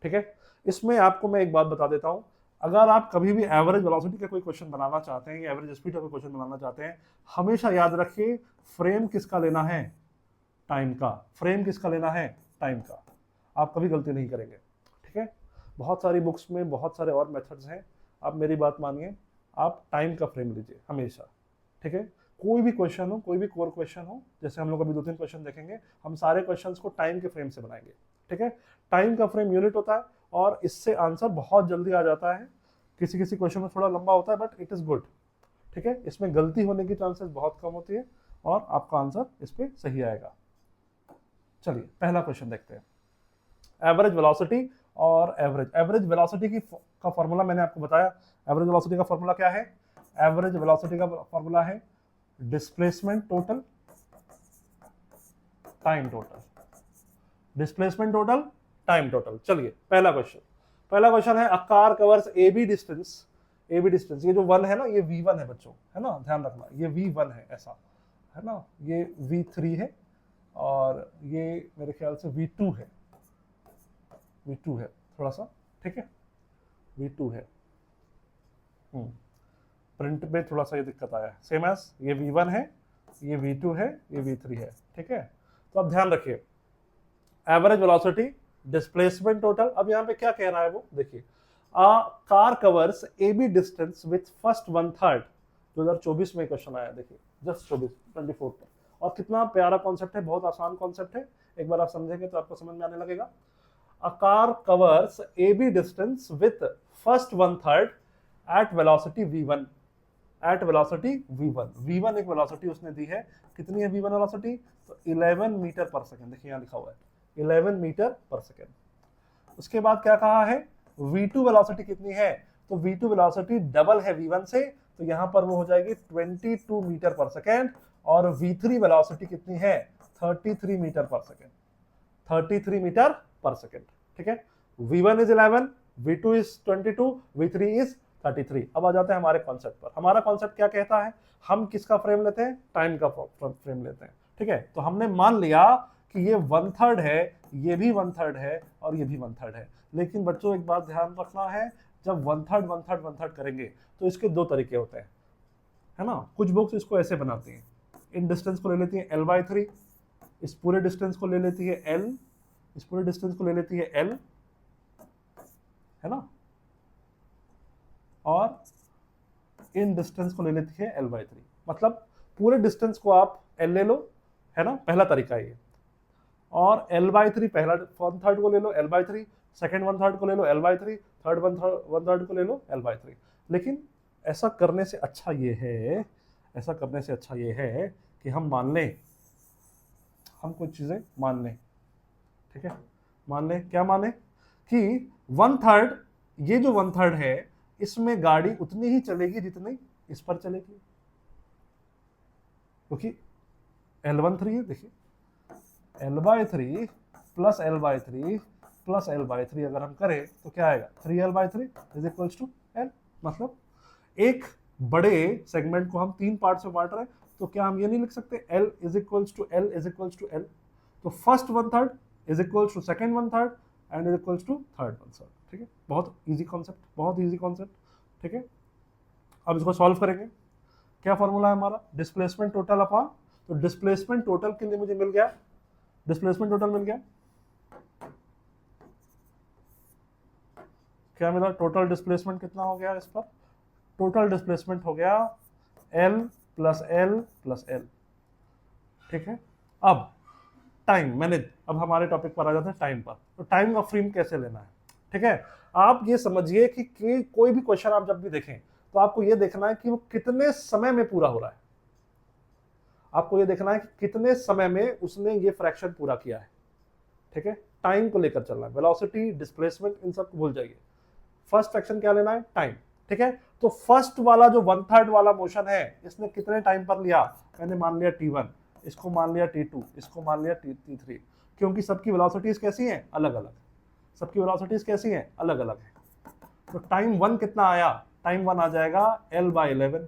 ठीक है, इसमें आपको मैं एक बात बता देता हूं, अगर आप कभी भी एवरेज वेलोसिटी का कोई क्वेश्चन बनाना चाहते हैं या एवरेज स्पीड का कोई क्वेश्चन बनाना चाहते हैं, हमेशा याद रखिए फ्रेम किसका लेना है, टाइम का। फ्रेम किसका लेना है, टाइम का। आप कभी गलती नहीं करेंगे। ठीक है, बहुत सारी बुक्स में बहुत सारे और मेथड्स हैं, आप मेरी बात मानिए, आप टाइम का फ्रेम लीजिए हमेशा। ठीक है, कोई भी क्वेश्चन हो, कोई भी कोर क्वेश्चन हो, जैसे हम लोग अभी 2-3 क्वेश्चन देखेंगे, हम सारे क्वेश्चंस को टाइम के फ्रेम से बनाएंगे। ठीक है, टाइम का फ्रेम यूनिट होता है और इससे आंसर बहुत जल्दी आ जाता है। किसी किसी क्वेश्चन में थोड़ा लंबा होता है बट इट इज गुड। ठीक है, इसमें गलती होने की चांसेस बहुत कम होती है और आपका आंसर इस पर सही आएगा। चलिए पहला क्वेश्चन देखते हैं, एवरेज वेलोसिटी और एवरेज वेलोसिटी की का फॉर्मूला मैंने आपको बताया। एवरेज वेलोसिटी का फॉर्मूला क्या है, एवरेज वेलोसिटी का फॉर्मूला है displacement total time total, displacement total time total. चलिए पहला क्वेश्चन है, a car covers A B distance, ये जो 1 है ना, ये V1 है बच्चों, है ना, ध्यान रखना, ये V1 है, ऐसा है ना, ये V3 है और ये मेरे ख्याल से V2 है, थोड़ा सा। ठीक है, V2 है, प्रिंट पे थोड़ा सा ये दिक्कत आया है। सेम एज ये V1 है, ये V2 है, ये V3 है। ठीक है, तो अब ध्यान रखिए, एवरेज वेलोसिटी डिस्प्लेसमेंट टोटल। अब यहाँ पे क्या कह रहा है वो देखिए, a car covers A B distance with first 1/3। 2024 में क्वेश्चन आया, देखिए जस्ट 24 पर, और कितना प्यारा कॉन्सेप्ट है, बहुत आसान कॉन्सेप्ट है, एक बार आप समझेंगे तो आपको समझ में आने लगेगा। A car covers AB distance with first 1/3 at velocity v1, at velocity v1 एक वेलोसिटी उसने दी है, कितनी है v1 वेलोसिटी, तो 11 मीटर पर सेकंड, देखिए यहाँ लिखा हुआ है 11 मीटर पर सेकंड। उसके बाद क्या कहा है, v2 वेलोसिटी कितनी है, तो v2 वेलोसिटी डबल है v1 से, तो यहाँ पर वो हो जाएगी 22 मीटर पर सेकंड, और v3 वेलोसिटी कितनी है, 33 मीटर पर सेकंड, 33 मीटर पर सेकंड। ठीक है, v1 is 11, v2 is 22, v3 is 33। अब आ जाते हैं हमारे कॉन्सेप्ट पर। हमारा कॉन्सेप्ट क्या कहता है, हम किसका फ्रेम लेते हैं, टाइम का फ्रेम लेते हैं। ठीक है, तो हमने मान लिया कि ये 1/3 है, ये भी 1/3 है और ये भी 1/3 है। लेकिन बच्चों एक बात ध्यान रखना है, जब 1/3 करेंगे तो इसके दो तरीके होते हैं, है ना। कुछ बुक्स इसको ऐसे बनाती हैं, इन डिस्टेंस को ले लेती है l/3, इस पूरे डिस्टेंस को ले लेती है l, इस पूरे डिस्टेंस को ले लेती है l, है ना, और इन डिस्टेंस को ले लेती है l/3। मतलब पूरे डिस्टेंस को आप l ले लो, है ना, पहला तरीका ये, और l/3 पहला 1/3 को ले लो l/3, सेकेंड 1/3 को ले लो l/3, थर्ड 1/3 को ले लो l/3। लेकिन ऐसा करने से अच्छा ये है, ऐसा करने से अच्छा ये है कि हम मान लें, हम कुछ चीजें मान लें। ठीक है, मान लें, क्या माने, कि 1/3, ये जो 1/3 है इसमें गाड़ी उतनी ही चलेगी जितनी इस पर चलेगी, क्योंकि l13 है, देखिए l/3 plus l/3 plus l/3 अगर हम करें तो क्या आएगा, 3l/3 is equals to l। मतलब एक बड़े सेगमेंट को हम 3 पार्ट में बांट रहे हैं, तो क्या हम ये नहीं लिख सकते l is equals to l is equals to l। तो first 1/3 is equals to second 1/3 and is equals to third 1/3। ठीक है, बहुत इजी कॉन्सेप्ट, बहुत इजी कॉन्सेप्ट। ठीक है, अब इसको सॉल्व करेंगे। क्या फॉर्मूला है हमारा, डिस्प्लेसमेंट टोटल अपॉन, तो डिस्प्लेसमेंट टोटल के लिए मुझे मिल गया, डिस्प्लेसमेंट टोटल मिल गया, क्या मिला, टोटल डिस्प्लेसमेंट कितना हो गया इस पर, टोटल डिस्प्लेसमेंट हो गया L plus L plus L। ठीक है, अब टाइम मैंने, अब हमारे टॉपिक पर आ जाते हैं टाइम पर। तो टाइम का फ्रेम कैसे लेना है? ठीक है, आप ये समझिए कि कोई भी क्वेश्चन आप जब भी देखें तो आपको ये देखना है कि वो कितने समय में पूरा हो रहा है। आपको ये देखना है कि कितने समय में उसने ये फ्रैक्शन पूरा किया है। ठीक है, टाइम को लेकर चलना है, वेलोसिटी, डिस्प्लेसमेंट, इन सब को भूल जाइए। फर्स्ट फ्रैक्शन क्या लेना है? टाइम। ठीक है, तो फर्स्ट वाला जो 1/3 वाला मोशन है, इसने कितने टाइम पर लिया? मैंने मान लिया t1, इसको मान लिया t2, इसको मान लिया t3, क्योंकि सबकी वेलोसिटीज कैसी हैं? अलग अलग। सबकी वेलोसिटीज कैसी हैं? अलग अलग है। तो टाइम 1 कितना आया? टाइम 1 आ जाएगा L/11।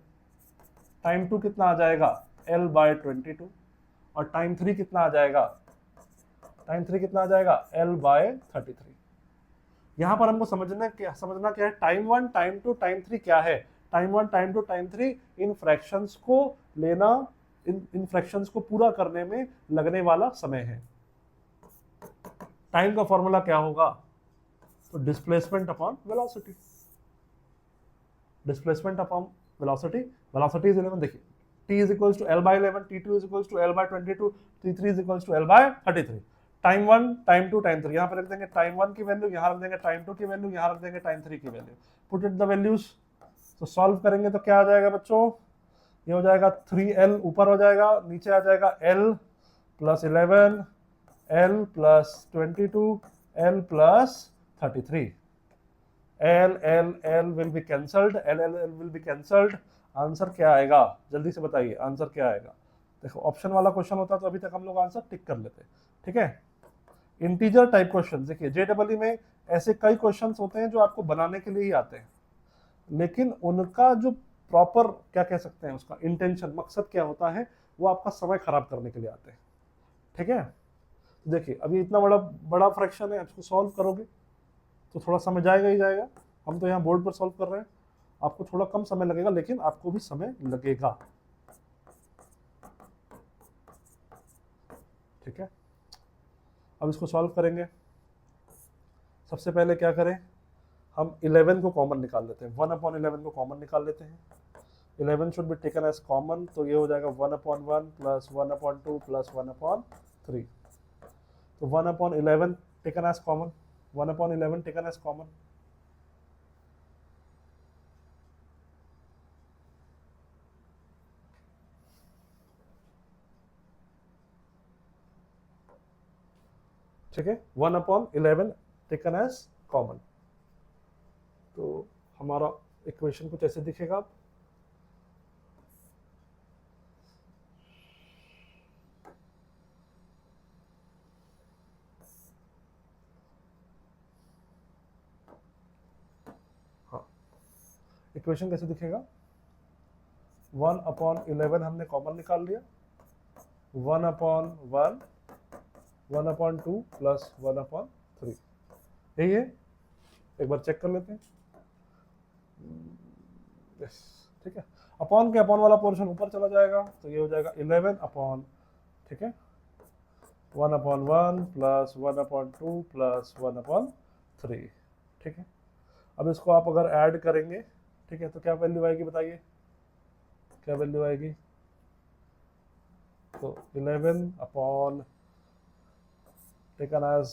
टाइम 2 कितना आ जाएगा? L/22। और टाइम 3 कितना आ जाएगा? टाइम 3 कितना आ जाएगा? L/33। यहां पर हमको समझना क्या है? टाइम 1, टाइम 2, टाइम 3 क्या है? टाइम 1, टाइम 2, टाइम 3 इन फ्रैक्शंस को लेना, इन फ्रैक्शंस को पूरा करने में लगने वाला समय है। टाइम का फॉर्मूला क्या होगा? तो displacement upon velocity. Displacement upon velocity, velocity is 11। देखिए, t is equals to L/11, t2 is equals to L/22, t3 is equals to L/33। Time 1, time 2, time 3, यहां पर रख देंगे टाइम 1 की वैल्यू, यहां रख देंगे टाइम 2 की वैल्यू, यहां रख देंगे टाइम 3 की value. Put it the values. तो सॉल्व करेंगे तो क्या आ जाएगा बच्चों? ये हो जाएगा 3L ऊपर हो जाएगा, नीचे आ जाएगा L plus 11, L plus 22, L plus 33। L will be cancelled, L will be cancelled। Answer क्या आएगा? जल्दी से बताइए, आंसर क्या आएगा? देखो, ऑप्शन वाला क्वेश्चन होता तो अभी तक हम लोग आंसर टिक कर लेते। ठीक है, इंटीजर टाइप क्वेश्चन, देखिए JEE में ऐसे कई क्वेश्चंस होते हैं जो आपको बनाने के लिए ही आते हैं, लेकिन उनका जो प्रॉपर क्या कह सकते हैं, उसका इंटेंशन, मकसद क्या होता है, वो आपका समय खराब करने के लिए आते हैं। ठीक है, देखिए अभी इतना बड़ा फ्रैक्शन है, इसको सॉल्व करोगे तो थोड़ा समय जाएगा ही जाएगा। हम तो यहाँ बोर्ड पर सॉल्व कर रहे हैं, आपको थोड़ा कम समय लगेगा, लेकिन आपको भी समय लगेगा। ठीक है, अब इसको सॉल्व करेंगे। सबसे पहले क्या करें, हम 11 को कॉमन निकाल लेते हैं। 1/11 को कॉमन निकाल लेते हैं। 11 should be taken as common, तो ये हो जाएगा 1/1 प्लस 1/2 प्लस 1/3। तो 1/11 taken as common, 1/11 taken as common. ठीक है, 1/11 टेकन एज कॉमन। तो हमारा इक्वेशन कुछ ऐसे दिखेगा। हाँ, इक्वेशन कैसे दिखेगा? 1/11 हमने कॉमन निकाल लिया, 1/1, 1/2 प्लस 1/3, यही है। एक बार चेक कर लेते हैं। यस, ठीक है। अपॉन के अपॉन वाला पोर्शन ऊपर चला जाएगा, तो ये हो जाएगा 11 अपॉन, ठीक है, 1/1 प्लस 1/2 प्लस 1/3। ठीक है, अब इसको आप अगर ऐड करेंगे, ठीक है, तो क्या वैल्यू आएगी बताइए, क्या वैल्यू आएगी? तो 11 अपॉन टेकन एज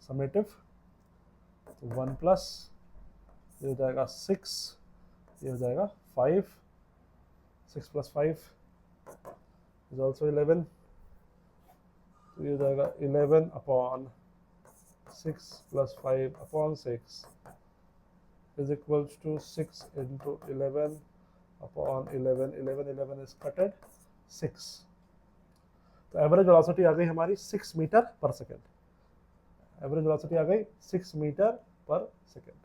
समेटिव, तो 1 प्लस, ये हो जाएगा 6, ये हो जाएगा 5, 6 प्लस 5 इज ऑल्सो 11, तो ये हो जाएगा 11 upon 6 plus 5 upon 6 is equals to 6 into 11 upon 11, 11 is cutted 6। तो एवरेज वेलोसिटी आ गई हमारी 6 मीटर पर सेकेंड। एवरेज वेलोसिटी आ गई 6 मीटर पर सेकेंड।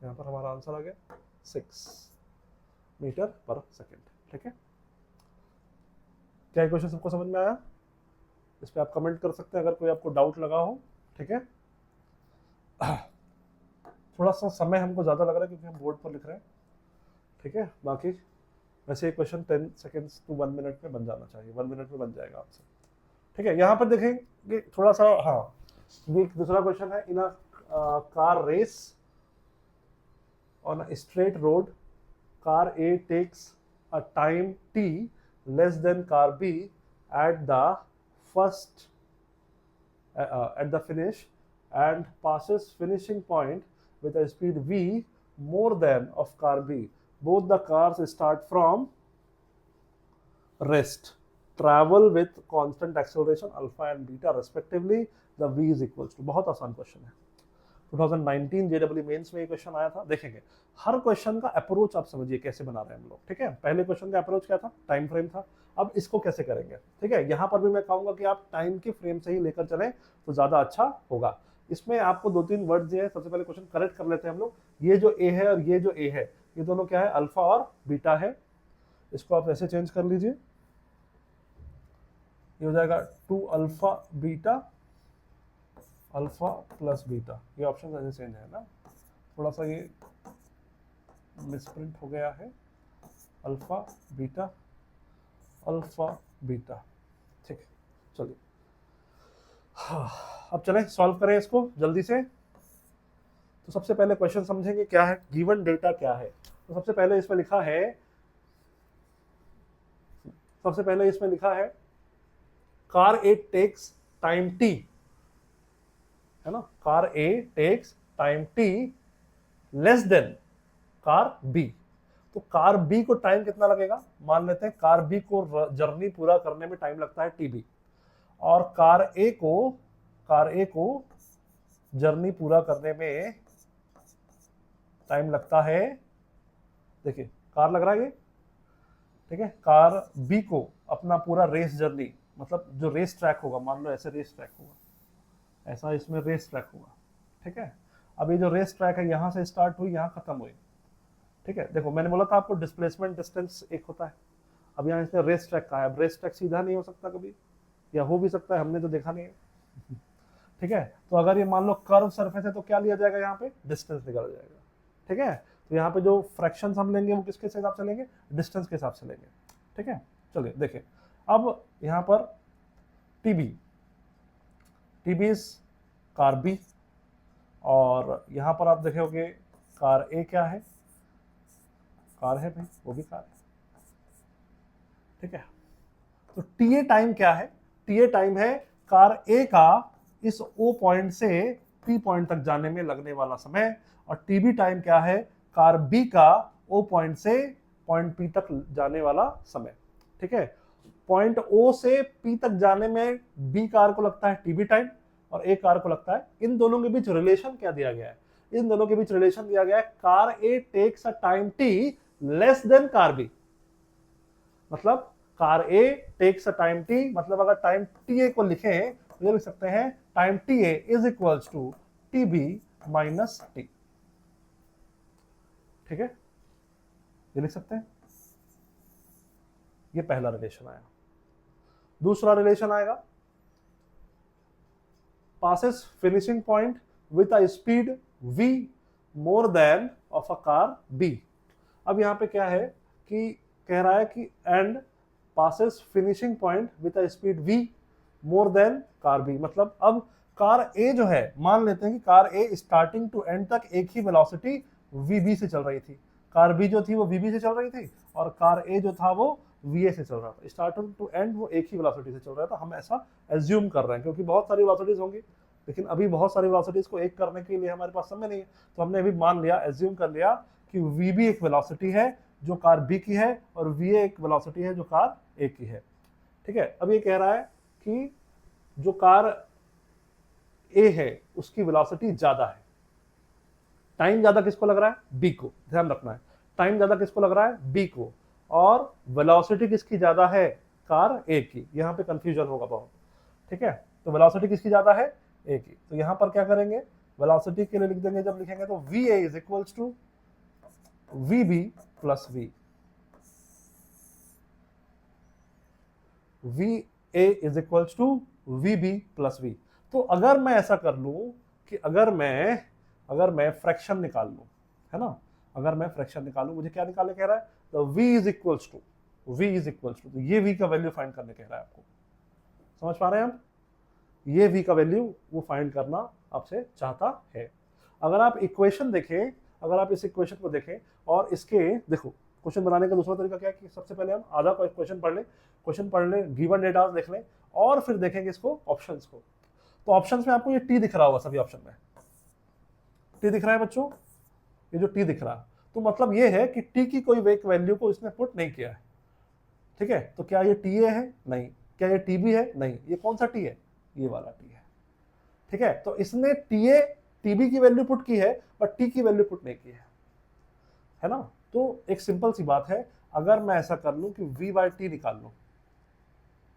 यहाँ पर हमारा आंसर आ गया 6 मीटर पर सेकेंड। ठीक है, क्या क्वेश्चन सबको समझ में आया? इस पर आप कमेंट कर सकते हैं अगर कोई आपको डाउट लगा हो। ठीक है, थोड़ा सा समय हमको ज़्यादा लग रहा है क्योंकि हम बोर्ड पर लिख रहे हैं। ठीक है, बाकी वैसे ये क्वेश्चन 10 सेकेंड्स टू 1 मिनट में बन जाना चाहिए, 1 मिनट में बन जाएगा आपसे। ठीक है, यहाँ पर देखेंगे थोड़ा सा, हाँ, ये दूसरा क्वेश्चन है, in a car race on a straight road, car A takes a time t less than car B at the first at the finish and passes finishing point with a speed v more than of car B. Both the cars start from rest, travel with constant acceleration alpha and beta respectively. The v is equals to, बहुत आसान question है, 2019 JW mains में ये question आया था। देखेंगे हर question का approach आप समझिए कैसे बना रहे हैं हम लोग, ठीक है। पहले क्वेश्चन का अप्रोच क्या था, टाइम फ्रेम था, अब इसको कैसे करेंगे, ठीक है। यहाँ पर भी मैं कहूंगा कि आप टाइम के फ्रेम से ही लेकर चलें तो ज्यादा अच्छा होगा। इसमें आपको 2-3 वर्ड दिए हैं, सबसे पहले क्वेश्चन करेक्ट कर लेते हैं हम लोग। ये जो ए है और ये जो ए है, ये दोनों क्या है, अल्फा और बीटा है। इसको आप ऐसे चेंज कर लीजिए, ये हो जाएगा 2 alpha beta, alpha plus beta. ये ऑप्शन ऐसे चेंज है ना, थोड़ा सा ये मिसप्रिंट हो गया है, अल्फा बीटा, अल्फा बीटा, ठीक है। चलिए अब चलें सॉल्व करें इसको जल्दी से। तो सबसे पहले क्वेश्चन समझेंगे क्या है, गिवन डेटा क्या है। तो सबसे पहले इसमें लिखा है, car A takes time T, है ना, car A takes time T less than car B. तो कार बी को टाइम कितना लगेगा, मान लेते हैं कार बी को जर्नी पूरा करने में टाइम लगता है टीबी, और कार ए को जर्नी पूरा करने में टाइम लगता है, देखिए कार लग रहा है ये, ठीक है। कार बी को अपना पूरा रेस जर्नी, मतलब जो रेस ट्रैक होगा, मान लो ऐसे रेस ट्रैक होगा, ऐसा इसमें रेस ट्रैक होगा, ठीक है। अब ये जो रेस ट्रैक है यहां से स्टार्ट हुई, यहां खत्म हुई, ठीक है। देखो मैंने बोला था आपको डिस्प्लेसमेंट डिस्टेंस एक होता है, अब यहाँ इसने रेस ट्रैक कहा है। अब रेस ट्रैक सीधा नहीं हो सकता कभी, या हो भी सकता है, हमने तो देखा नहीं है, ठीक है। तो अगर ये मान लो कर्व सरफेस है तो क्या लिया जाएगा, यहाँ पे डिस्टेंस निकाला जाएगा, ठीक है। तो यहाँ पे जो फ्रैक्शन हम लेंगे वो किसके हिसाब से लेंगे, डिस्टेंस के हिसाब से लेंगे, ठीक है। चलिए देखिए, अब यहाँ पर टीबी इज कार बी, और यहाँ पर आप देखोगे कार ए क्या है, कार है भाई, वो भी कार है, ठीक है। तो टी ए टाइम क्या है, टी ए टाइम है कार ए का इस ओ पॉइंट से पी पॉइंट तक जाने में लगने वाला समय, और टीबी टाइम क्या है, कार बी का ओ पॉइंट से पॉइंट पी तक जाने वाला समय, ठीक है। पॉइंट ओ से पी तक जाने में बी कार को लगता है टीबी टाइम और ए कार को लगता है, इन दोनों के बीच रिलेशन क्या दिया गया है, इन दोनों के बीच रिलेशन दिया गया है car A takes a time T less than car B. मतलब car A takes a time T, मतलब अगर टाइम टी ए को लिखें तो ये लिख सकते हैं time t a is equals to t b minus t, ठीक है, ये लिख सकते हैं। ये पहला रिलेशन आया। दूसरा रिलेशन आएगा, passes finishing point with a speed v more than of a car b। अब यहाँ पे क्या है कि कह रहा है कि and passes finishing point with a speed v more than car b, मतलब अब कार A जो है, मान लेते हैं कि car A starting to end तक एक ही वेलोसिटी vb से चल रही थी, कार B जो थी वो vb से चल रही थी, और कार A जो था वो va से चल रहा था। स्टार्टिंग टू एंड वो एक ही वेलोसिटी से चल रहा था, हम ऐसा एज्यूम कर रहे हैं, क्योंकि बहुत सारी वेलोसिटीज होंगी, लेकिन अभी बहुत सारी वेलोसिटीज को एक करने के लिए हमारे पास समय नहीं है, तो हमने अभी मान लिया, एज्यूम कर लिया कि vb एक वेलोसिटी है जो कार B की है, और va एक वेलोसिटी है जो कार A की है, ठीक है। अब ये कह रहा है कि जो कार A है उसकी वेलोसिटी ज्यादा है, टाइम ज्यादा किसको लग रहा है, B को, ध्यान रखना है, टाइम ज्यादा किसको लग रहा है, B को, और वेलोसिटी किसकी ज्यादा है, कार A की। यहाँ पे कंफ्यूजन होगा बहुत, ठीक है। तो वेलोसिटी किसकी ज्यादा है, A की। तो यहाँ पर क्या करेंगे, वेलोसिटी के लिए लिख देंगे, जब लिखेंगे तो VA is equals to VB plus V, VA is equals to VB plus V। तो अगर मैं ऐसा कर लूं कि अगर मैं फ्रैक्शन निकाल लूं, है ना, अगर मैं फ्रैक्शन निकालूं, मुझे क्या निकालने कह रहा है, तो V इज इक्वल्स टू, तो ये V का वैल्यू फाइंड करने कह रहा है आपको, समझ पा रहे हैं आप, ये V का वैल्यू वो फाइंड करना आपसे चाहता है। अगर आप इक्वेशन देखें अगर आप इस इक्वेशन को देखें और इसके देखो, क्वेश्चन बनाने का दूसरा तरीका क्या है कि सबसे पहले हम आधा क्वेश्चन पढ़ लें, गिवन डेटा देख लें और फिर देखेंगे इसको ऑप्शंस को। तो ऑप्शंस में आपको ये टी दिख रहा होगा, सभी ऑप्शन में टी दिख रहा है बच्चों, ये जो टी दिख रहा है, तो मतलब ये है कि टी की कोई एक वैल्यू को इसने पुट नहीं किया है। ठीक है, तो क्या ये टी ए है? नहीं। क्या ये टी बी है? नहीं। ये कौन सा टी है? ये वाला टी है। ठीक है, तो इसने टी ए टी बी की वैल्यू पुट की है और टी की वैल्यू पुट नहीं की है ना। तो एक सिंपल सी बात है, अगर मैं ऐसा कर लूं कि v बाई टी निकाल लूं,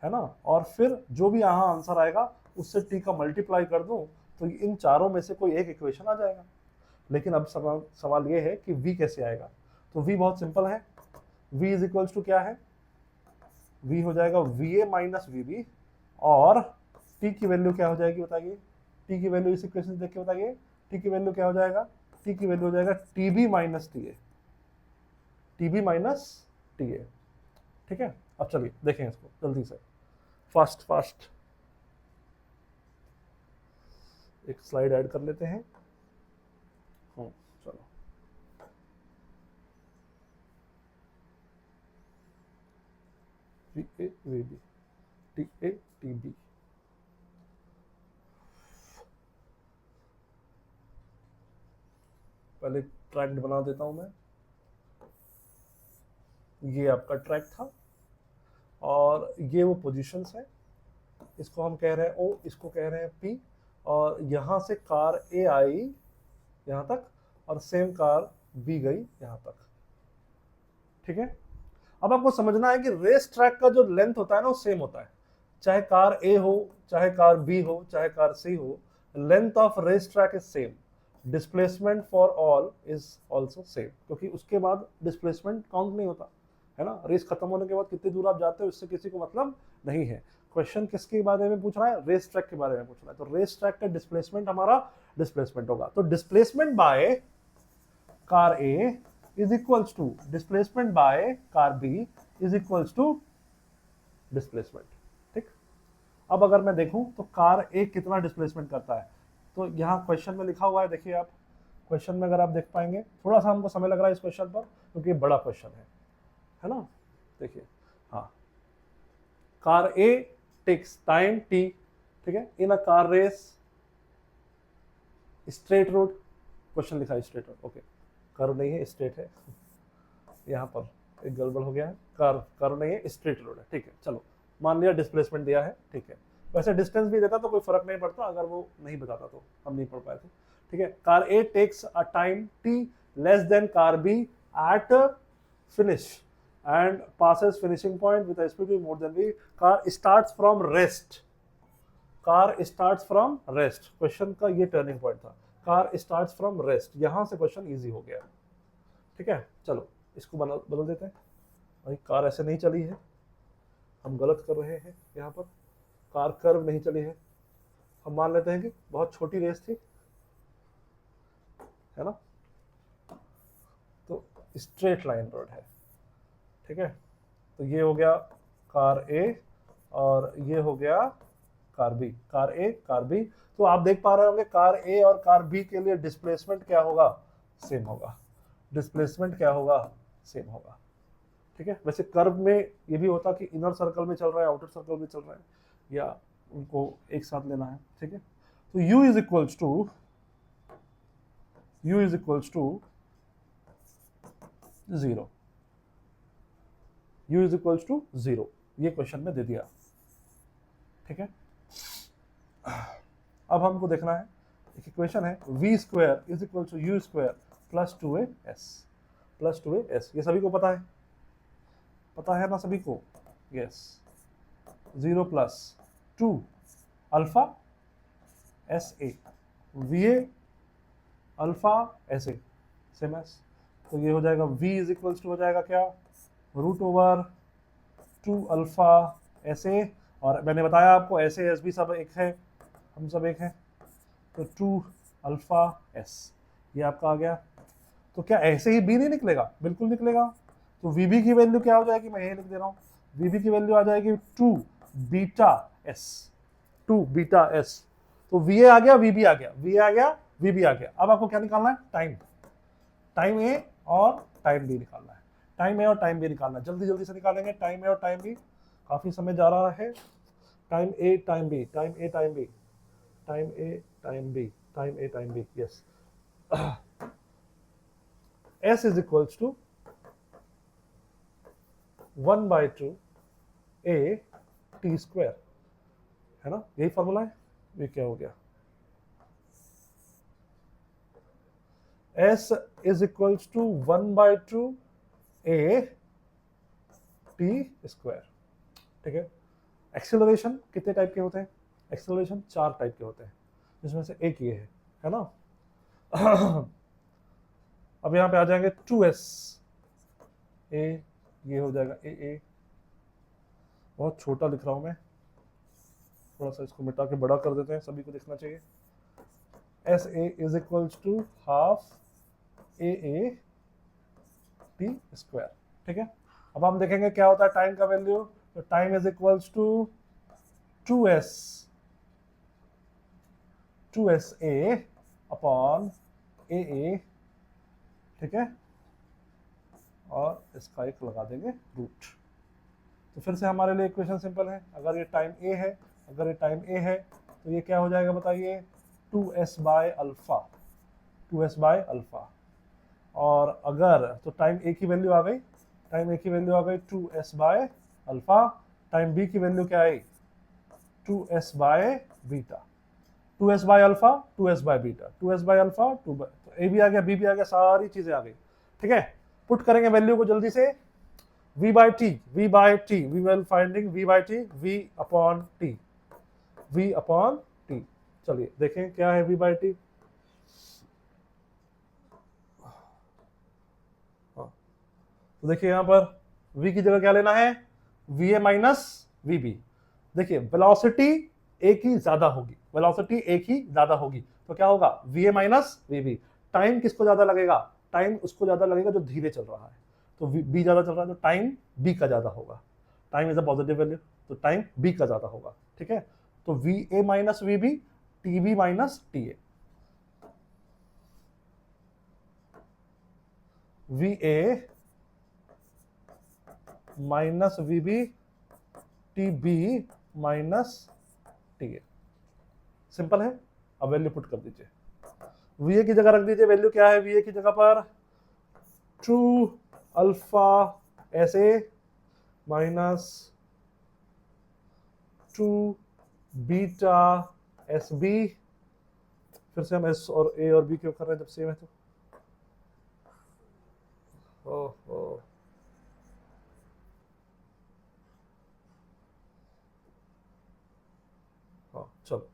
है ना, और फिर जो भी यहां आंसर आएगा उससे टी का मल्टीप्लाई कर दूं, तो इन चारों में से कोई एक इक्वेशन आ जाएगा। लेकिन अब सवाल ये है कि v कैसे आएगा। तो v बहुत सिंपल है, v इज इक्वल्स टू क्या है, v हो जाएगा va माइनस vb, और t की वैल्यू क्या हो जाएगी बताइए, t की वैल्यू इस इक्वेशन देख के बताइए, t की वैल्यू क्या हो जाएगा, t की वैल्यू हो जाएगा tb minus ta, tb minus ta। ठीक है, अब चलिए देखें इसको जल्दी से, फास्ट एक स्लाइड ऐड कर लेते हैं। चलो va vb ta tb, पहले ट्रैक बना देता हूं मैं। ये आपका ट्रैक था और ये वो पोजीशंस है, इसको हम कह रहे हैं ओ, इसको कह रहे हैं पी, और यहां से कार ए आई यहां तक और सेम कार बी गई यहां तक। ठीक है, अब आपको समझना है कि रेस ट्रैक का जो लेंथ होता है ना वो सेम होता है, चाहे कार ए हो, चाहे कार बी हो, चाहे कार सी हो, length of race track is same, displacement for all is also same, क्योंकि उसके बाद डिस्प्लेसमेंट काउंट नहीं होता है ना। रेस खत्म होने के बाद कितनी दूर आप जाते हो इससे किसी को मतलब नहीं है। क्वेश्चन किसके बारे में पूछ रहा है, रेस ट्रैक के बारे में पूछ रहा है, तो रेस ट्रैक का डिस्प्लेसमेंट हमारा डिस्प्लेसमेंट होगा, तो displacement by car A is equals to displacement by car B is equals to displacement. ठीक, अब अगर मैं देखूं तो कार ए कितना डिस्प्लेसमेंट करता है, तो यहाँ क्वेश्चन में लिखा हुआ है, देखिए आप क्वेश्चन में अगर आप देख पाएंगे, थोड़ा सा हमको समय लग रहा है इस क्वेश्चन पर क्योंकि बड़ा क्वेश्चन है ना। देखिए, हाँ, car A takes time T, ठीक है, in a car race straight road, question लिखा है स्ट्रेट रोड, ओके, कर्व नहीं है स्ट्रेट है, यहाँ पर एक गड़बड़ हो गया है, कर्व नहीं है स्ट्रेट रोड है। ठीक है, चलो मान लिया डिस्प्लेसमेंट दिया है। ठीक है, वैसे डिस्टेंस भी देता तो कोई फर्क नहीं पड़ता, अगर वो नहीं बताता तो हम नहीं पढ़ पाए थे। ठीक है, car A takes a time T less than car B at finish and passes finishing point with a speed more than v, car starts from rest, question का ये टर्निंग पॉइंट था, कार स्टार्ट्स फ्रॉम रेस्ट, यहां से question easy हो गया। ठीक है, चलो इसको बदल देते हैं, भाई कार ऐसे नहीं चली है, हम गलत कर रहे हैं, यहाँ पर कार कर्व नहीं चली है, हम मान लेते हैं कि बहुत छोटी रेस थी, है ना, तो स्ट्रेट लाइन रोड है। ठीक है, तो ये हो गया कार ए और ये हो गया कार बी, कार ए कार बी, तो आप देख पा रहे होंगे कार ए और कार बी के लिए डिस्प्लेसमेंट क्या होगा, सेम होगा, डिस्प्लेसमेंट क्या होगा, सेम होगा। ठीक है, वैसे कर्व में ये भी होता कि इनर सर्कल में चल रहा है, आउटर सर्कल में चल रहा है, या उनको एक साथ लेना है। ठीक है, तो u is equals to 0, u is equals to 0, ये क्वेश्चन में दे दिया। ठीक है, अब हमको देखना है, एक इक्वेशन है v square is equal to u square plus 2as, ये सभी को पता है ना सभी को, yes, 0 plus 2 alpha s a va alpha s a same s, तो ये हो जाएगा v इज इक्वल्स टू हो जाएगा क्या, root over 2 alpha s a, और मैंने बताया आपको एस ए एस भी सब एक है, हम सब एक हैं, तो 2 अल्फा एस, ये आपका आ गया। तो क्या ऐसे ही बी नहीं निकलेगा, बिल्कुल निकलेगा, तो वी बी की वैल्यू क्या हो जाएगी, मैं ये लिख दे रहा हूँ, वी बी की वैल्यू आ जाएगी 2 बीटा एस, तो वी ए आ गया, वी बी आ गया, वी ए आ गया, वी बी आ गया। अब आपको क्या निकालना है, टाइम, टाइम ए और टाइम बी निकालना है, टाइम ए और टाइम बी निकालना है, जल्दी जल्दी से निकालेंगे। टाइम ए और टाइम बी, काफी समय जा रहा है। Time a time b, time a time b, time a time b, time a time b, yes. S is equals to 1/2 a t square, है ना, यही फॉर्मूला है। ये क्या हो गया, S is equals to 1/2 a t square, ठीक है। एक्सेलरेशन कितने टाइप के होते हैं, एक्सेलरेशन 4 टाइप के होते हैं, जिसमें से एक ये है ना। अब यहाँ पे आ जाएंगे 2s a, ये हो जाएगा ए, बहुत छोटा लिख रहा हूं मैं, थोड़ा सा इसको मिटा के बड़ा कर देते हैं, सभी को दिखना चाहिए। S a is equals to half a t square, ठीक है। अब हम देखेंगे क्या होता है टाइम का वैल्यू, तो time is equals to 2s A upon A, ठीक है, और इसका एक लगा देंगे रूट। तो फिर से हमारे लिए इक्वेशन सिंपल है, अगर ये टाइम ए है, अगर ये टाइम ए है तो ये क्या हो जाएगा बताइए, 2s by alpha, 2s by alpha. और अगर तो टाइम ए की वैल्यू आ गई, टाइम ए की वैल्यू आ गई 2s by alpha, time b की वैल्यू क्या आई, 2s by beta, 2s by alpha, 2s by beta, 2s by alpha, तो ए भी आ गया, बी भी आ गया, सारी चीजें आ गई, ठीक है। पुट करेंगे वैल्यू को जल्दी से, v by t, we will finding v by t, v upon t, v upon t। चलिए देखें क्या है v by t। तो देखिए यहाँ पर v की जगह क्या लेना है, va माइनस vb। देखिए वेलोसिटी एक ही ज्यादा होगी, वेलोसिटी एक ही ज्यादा होगी, तो क्या होगा va माइनस vb। टाइम किसको ज्यादा लगेगा, टाइम उसको ज्यादा लगेगा जो धीरे चल रहा है, तो बी ज्यादा चल रहा है तो टाइम बी का ज्यादा होगा, time is a positive value तो टाइम बी का ज्यादा होगा, ठीक है। तो v a minus v b, t b minus t a, v a minus v b, t b minus t a, simple है। अब वैल्यू पुट कर दीजिए, वी ए की जगह रख दीजिए, वैल्यू क्या है वी ए की जगह पर, 2 alpha s a minus 2 beta s b. फिर से हम एस और ए और बी क्यों कर रहे हैं जब सेम है तो, ओहो हाँ चलो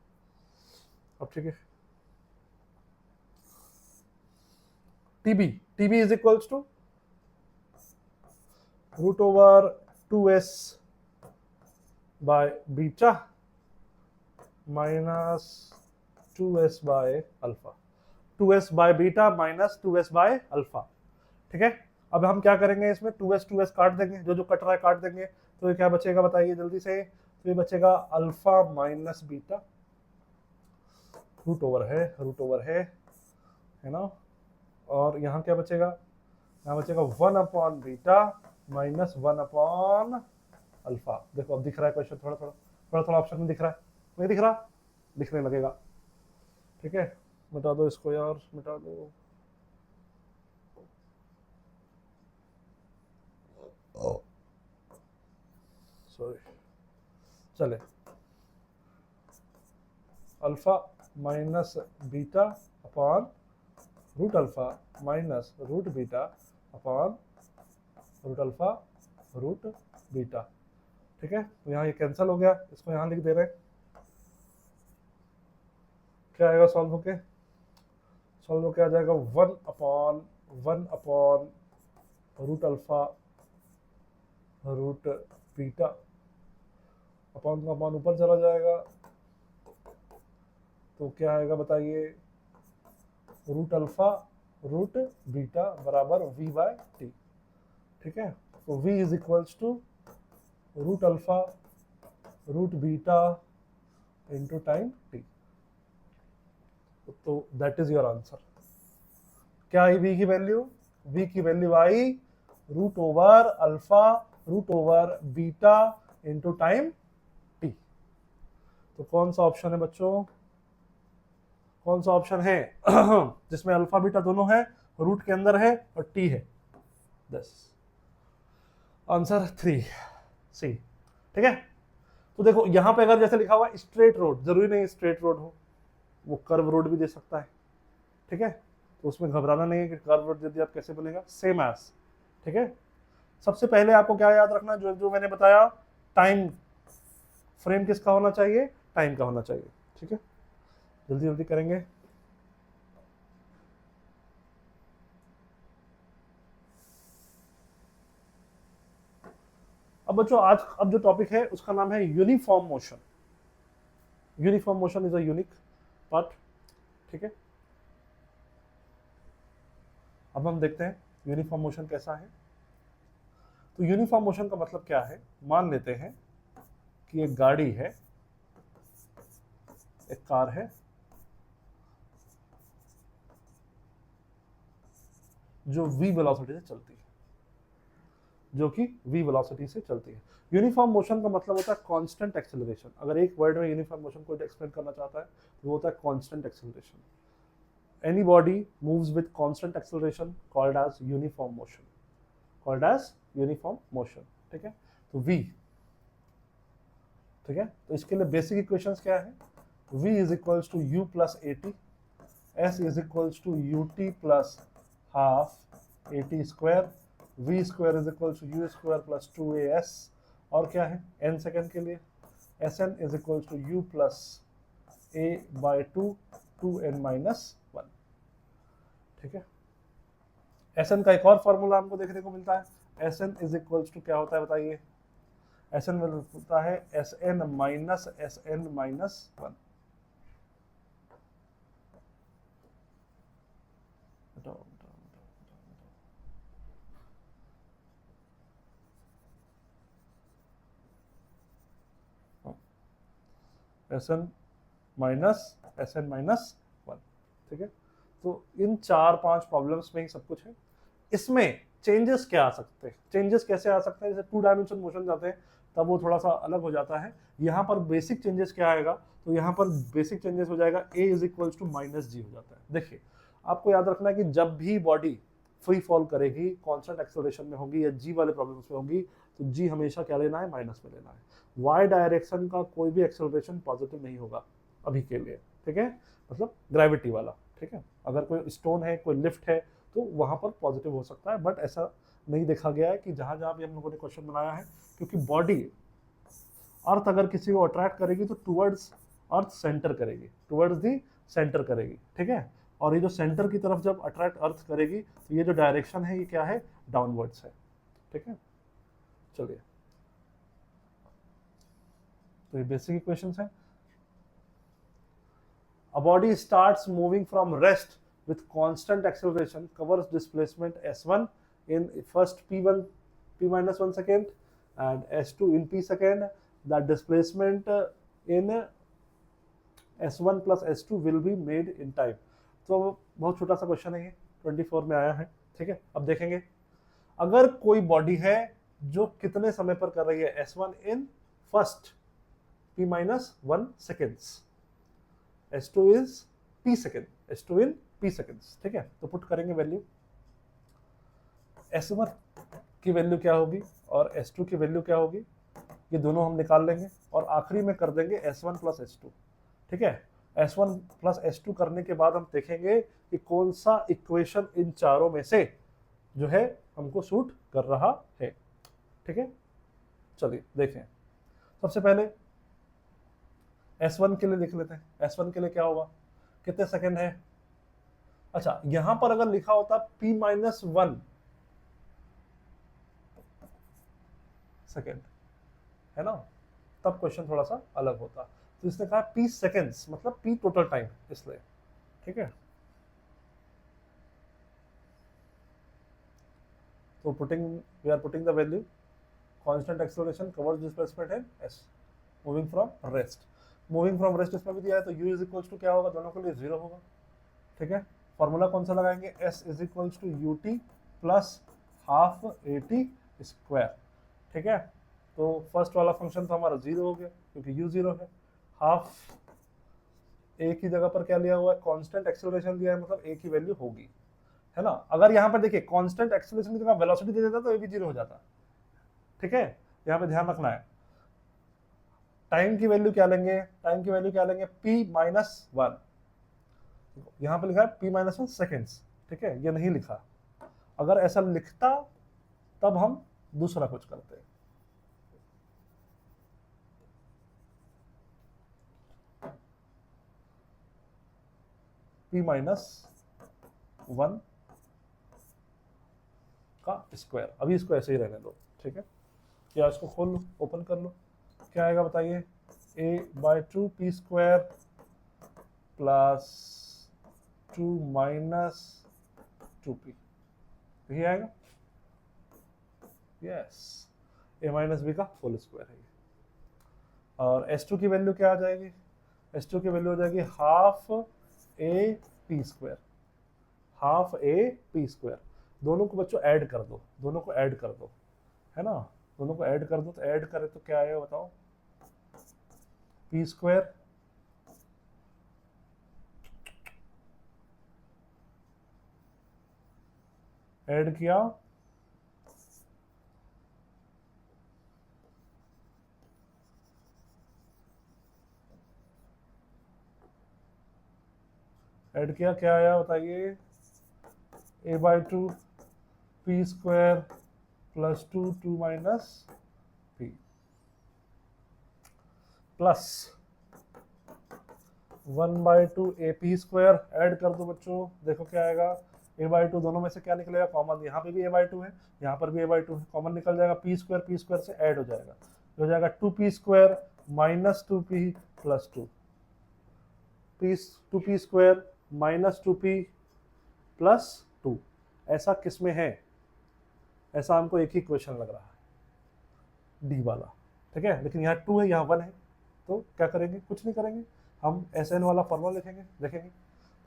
अब ठीक है। T b is equals to root over 2s by beta minus 2s by alpha, 2s by beta minus 2s by alpha, ठीक है। अब हम क्या करेंगे इसमें 2s काट देंगे, जो जो कट रहा है काट देंगे, तो ये क्या बचेगा बताइए जल्दी से, तो ये बचेगा alpha minus beta, root over है ना। और यहाँ क्या बचेगा, यहाँ बचेगा 1 upon beta minus 1 upon alpha. देखो अब दिख रहा है क्वेश्चन, थोड़ा ऑप्शन में दिख रहा है, नहीं दिख रहा, दिखने लगेगा, ठीक है। मिटा दो इसको यार, मिटा दो, सॉरी, चले alpha minus beta upon root alpha minus root beta upon root alpha root beta, ठीक है। तो यहाँ ये कैंसिल हो गया, इसको यहाँ लिख दे रहे हैं, क्या आएगा सॉल्व होके आ जाएगा 1 upon root alpha root beta, upon का अपॉन ऊपर चला जाएगा, तो क्या आएगा बताइए, रूट अल्फा रूट बीटा बराबर v बाय टी, ठीक है। तो v is equals to root alpha root beta into time T, तो दैट इज योर आंसर। क्या आई v की वैल्यू? v की वैल्यू आई root over alpha root over beta into time t। तो कौन सा ऑप्शन है बच्चों, कौन सा ऑप्शन है जिसमें अल्फा बीटा दोनों है, रूट के अंदर है और t है? 10। आंसर 3 सी। ठीक है, तो देखो यहां पे अगर जैसे लिखा हुआ स्ट्रेट रोड, जरूरी नहीं स्ट्रेट रोड हो, वो कर्व रोड भी दे सकता है। ठीक है, तो उसमें घबराना नहीं है कि कर्व रोड दे दिया आप कैसे बनेगा, सेम एज। ठीक है, सबसे पहले आपको क्या याद रखना, जो जो मैंने बताया, टाइम फ्रेम किसका होना चाहिए, टाइम का होना चाहिए। ठीक है, जल्दी जल्दी करेंगे। अब बच्चों आज अब जो टॉपिक है उसका नाम है uniform motion. Uniform motion is a unique part. ठीक है, अब हम देखते हैं यूनिफॉर्म मोशन कैसा है। तो यूनिफॉर्म मोशन का मतलब क्या है, मान लेते हैं कि एक गाड़ी है, एक कार है जो v वेलोसिटी से चलती है, जो कि v वेलोसिटी से चलती है। यूनिफॉर्म मोशन का मतलब होता है कांस्टेंट एक्सेलरेशन। अगर एक वर्ड में यूनिफॉर्म मोशन को एक्सप्लेन करना चाहता है तो वो होता है constant acceleration. Any body moves with constant acceleration called as uniform motion, called as uniform motion. ठीक है, तो v, ठीक है, तो इसके लिए बेसिक इक्वेशंस क्या है, v is equals to u plus a t, s is equals to u t plus half a t square, v square is equal to u square plus 2as, और क्या है n सेकेंड के लिए sn is equal to u plus a by 2n minus 1। ठीक है, sn का एक और फॉर्मूला हमको देखने को मिलता है, sn इज इक्वल टू क्या होता है बताइए, sn होता है sn minus sn minus 1। Sn minus Sn minus 1। ठीक है, तो इन 4-5 प्रॉब्लम्स में ही सब कुछ है। इसमें चेंजेस क्या आ सकते हैं, चेंजेस कैसे आ सकते हैं, जैसे 2 डायमेंशन मोशन जाते हैं तब वो थोड़ा सा अलग हो जाता है। यहाँ पर बेसिक चेंजेस क्या आएगा, तो यहाँ पर बेसिक चेंजेस हो जाएगा a is equals to minus G हो जाता है। देखिए आपको याद रखना है कि जब भी बॉडी फ्री फॉल करेगी, कांस्टेंट एक्सेलरेशन में होगी या जी वाले प्रॉब्लम्स में होगी, तो जी हमेशा क्या लेना है, माइनस में लेना है। वाई डायरेक्शन का कोई भी एक्सेलरेशन पॉजिटिव नहीं होगा अभी के लिए। ठीक है, मतलब ग्रेविटी वाला। ठीक है, अगर कोई स्टोन है, कोई लिफ्ट है, तो वहां पर पॉजिटिव हो सकता है, बट ऐसा नहीं देखा गया है कि जहां जहां भी हम लोगों ने क्वेश्चन बनाया है, क्योंकि बॉडी अर्थ अगर किसी को अट्रैक्ट करेगी तो टुवर्ड्स अर्थ सेंटर करेगी, टुवर्ड्स दी सेंटर करेगी। ठीक है, और ये जो सेंटर की तरफ जब अट्रैक्ट अर्थ करेगी तो ये जो डायरेक्शन है ये क्या है, डाउनवर्ड्स है। ठीक है, चलिए, तो ये बेसिक इक्वेशंस है। A body starts moving from rest with constant acceleration, covers displacement s1 in first p1 p minus 1 second and s2 in p second. That displacement in s1 plus s2 will be made in time. तो बहुत छोटा सा question है ये, 24 में आया है। ठीक है, अब देखेंगे अगर कोई बॉडी है जो कितने समय पर कर रही है, s1 in first p minus 1 seconds, S2 is p second, S2 in p seconds। ठीक है, तो पुट करेंगे वैल्यू, S1 की वैल्यू क्या होगी और S2 की वैल्यू क्या होगी, ये दोनों हम निकाल लेंगे और आखिरी में कर देंगे S1 प्लस S2। ठीक है, S1 प्लस S2 करने के बाद हम देखेंगे कि कौन सा इक्वेशन इन चारों में से जो है हमको सूट कर रहा है। ठीक है, चलिए देखें, सबसे पहले S1 के लिए लिख लेते हैं। S1 के लिए क्या होगा, कितने सेकंड है, अच्छा यहां पर अगर लिखा होता p माइनस 1 सेकेंड है ना, तब क्वेश्चन थोड़ा सा अलग होता। तो इसने कहा p सेकेंड्स, मतलब p टोटल टाइम, इसलिए। ठीक है, तो we are putting the value, constant acceleration, covers displacement है s, moving from rest. Moving from rest इसमें भी दिया है, तो u इज इक्वल्स टू क्या होगा, दोनों के लिए 0 होगा। ठीक है, फॉर्मूला कौन सा लगाएंगे, s is equals to u t plus half a t square, ठीक है। तो फर्स्ट वाला फंक्शन तो हमारा 0 हो गया क्योंकि u 0 है। हाफ a की जगह पर क्या लिया हुआ है, कांस्टेंट एक्सेलरेशन दिया है, मतलब a की वैल्यू होगी, है ना। अगर यहाँ पर देखिए कांस्टेंट एक्सेलरेशन की जगह वेलोसिटी दे देता तो a भी 0 हो जाता, ठीक है। यहाँ पे ध्यान रखना है। टाइम की वैल्यू क्या लेंगे, टाइम की वैल्यू क्या लेंगे, p माइनस 1, यहाँ पे लिखा है p माइनस 1 सेकेंड्स, ठीक है, ये नहीं लिखा। अगर ऐसा लिखता तब हम दूसरा कुछ करते हैं। p माइनस 1 का स्क्वायर, अभी इसको ऐसे ही रहने दो, ठीक है। या इसको खोल लो, ओपन कर लो, क्या आएगा बताइए, a/2 p square plus 2 minus 2p, यही आएगा, यस, a माइनस बी का होल स्क्वायर है। और s2 की वैल्यू क्या आ जाएगी, s2 की वैल्यू हो जाएगी half A P square, half A P square. दोनों को बच्चों ऐड कर दो, दोनों को ऐड कर दो, है ना, दोनों को ऐड कर दो, तो ऐड करें तो क्या आएगा बताओ, पी स्क्वायर ऐड किया ऐड किया, क्या आया बताइए, a/2 p square plus 2 minus p plus 1/2 AP square add कर दो बच्चों, देखो क्या आएगा, a/2 दोनों में से क्या निकलेगा कॉमन, यहाँ पे भी a/2 है, यहाँ पर भी a/2 है, कॉमन निकल जाएगा, p स्क्वायर से ऐड हो जाएगा, हो जाएगा 2p square minus 2p plus 2p square minus 2p plus 2। ऐसा किस में है, ऐसा हमको एक ही क्वेश्चन लग रहा है, डी वाला, ठीक है। लेकिन यहाँ 2 है, यहाँ 1 है, तो क्या करेंगे, कुछ नहीं करेंगे, हम SN वाला फॉर्मूला लिखेंगे। देखेंगे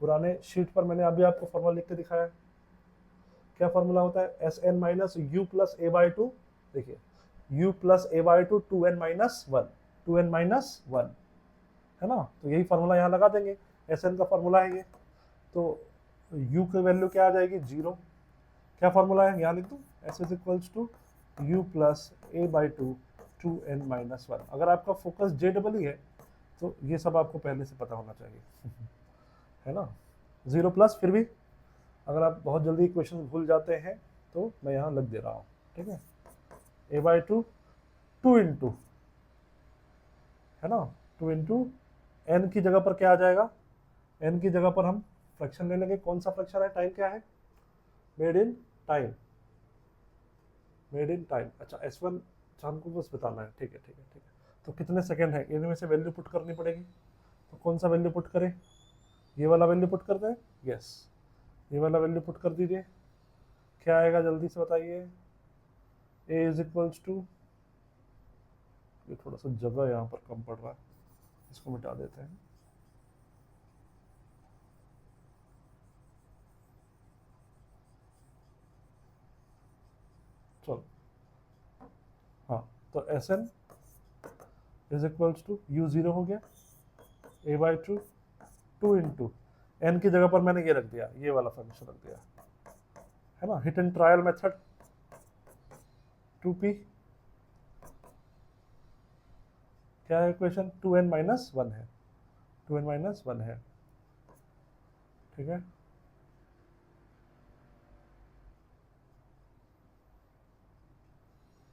पुराने शीट पर मैंने अभी आपको फॉर्मूला लिख के दिखाया है, क्या फॉर्मूला होता है, SN minus you plus a/2, देखिए u plus a/2 2n minus 1, 2n minus 1, है ना। तो यही फॉर्मूला यहाँ लगा देंगे, SN का फॉर्मूला है ये। तो u की वैल्यू क्या आ जाएगी, 0। क्या फॉर्मूला है, यहाँ लिख दूँ, s is equals to u plus a/2 2n minus 1। अगर आपका फोकस JEE है तो ये सब आपको पहले से पता होना चाहिए है ना। 0 प्लस, फिर भी अगर आप बहुत जल्दी इक्वेशन भूल जाते हैं तो मैं यहाँ लग दे रहा हूँ, ठीक है, a/2 2 इंटू, है ना, 2 इंटू n की जगह पर क्या आ जाएगा, n की जगह पर हम फ्रैक्शन ले लेंगे, कौन सा फ्रैक्शन है, टाइम क्या है, made in time, made in time. अच्छा S1 हमको बस बताना है, ठीक है ठीक है ठीक है। तो कितने सेकंड है, इनमें से वैल्यू पुट करनी पड़ेगी, तो कौन सा वैल्यू पुट करें, ये वाला वैल्यू पुट कर दें, यस, ये वाला वैल्यू पुट कर दीजिए, क्या आएगा जल्दी से बताइए, a इज इक्वल्स टू, ये थोड़ा सा जगह यहाँ पर कम पड़ रहा है, इसको मिटा देते हैं, चलो, हाँ, तो SN is equals to u 0 हो गया, a/2 2 इंटू n की जगह पर मैंने ये रख दिया, ये वाला फंक्शन रख दिया, है ना, hit and trial method, 2p, क्या है इक्वेशन, 2n माइनस 1 है, 2n माइनस 1 है, ठीक है,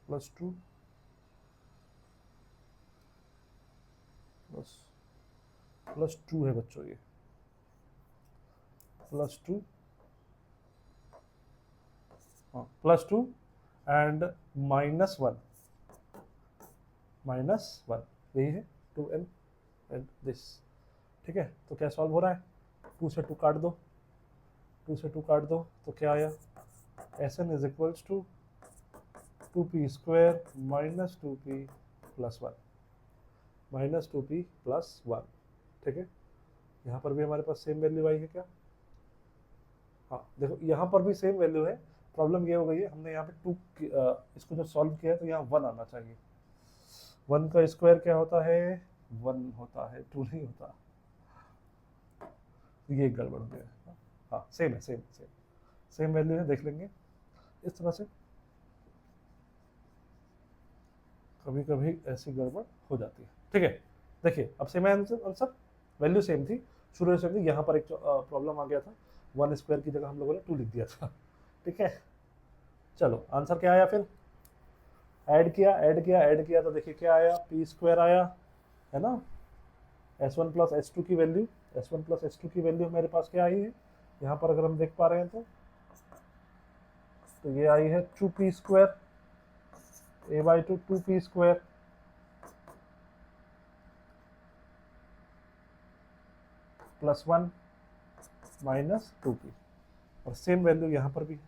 प्लस 2 प्लस 2 है बच्चों, ये प्लस 2, हाँ प्लस 2 एंड माइनस 1, यही है 2n एंड दिस, ठीक है। तो क्या सॉल्व हो रहा है, 2 से 2 काट दो, 2 से 2 काट दो, तो क्या आया, SN is equals to 2p square minus 2p plus 1, minus 2p plus 1, ठीक है। यहाँ पर भी हमारे पास सेम वैल्यू आई है क्या, हाँ देखो यहाँ पर भी सेम वैल्यू है, प्रॉब्लम ये हो गई है हमने यहाँ पे टू इसको जो सॉल्व किया है तो यहाँ 1 आना चाहिए। 1 का स्क्वायर क्या होता है, 1 होता है, 2 नहीं होता, ये एक गड़बड़ हो गया। हाँ सेम है, सेम सेम सेम वैल्यू है, देख लेंगे इस तरह से, कभी कभी ऐसी गड़बड़ हो जाती है। ठीक है, देखिए अब सेम है आंसर, वैल्यू सेम थी, शुरू से सेम थी, यहाँ पर एक प्रॉब्लम आ गया था, 1 स्क्वायर की जगह हम लोगों ने 2 लिख दिया था। ठीक है, चलो आंसर क्या आया फिर, ऐड किया ऐड किया ऐड किया तो देखिए क्या आया, पी स्क्वायर आया, है ना, S1 प्लस S2 की वैल्यू, S1 प्लस S2 की वैल्यू मेरे पास क्या आई है, यहाँ पर अगर हम देख पा रहे हैं तो ये आई है 2p square, a/2 2p square plus 1 minus 2p, और सेम वैल्यू यहाँ पर भी है।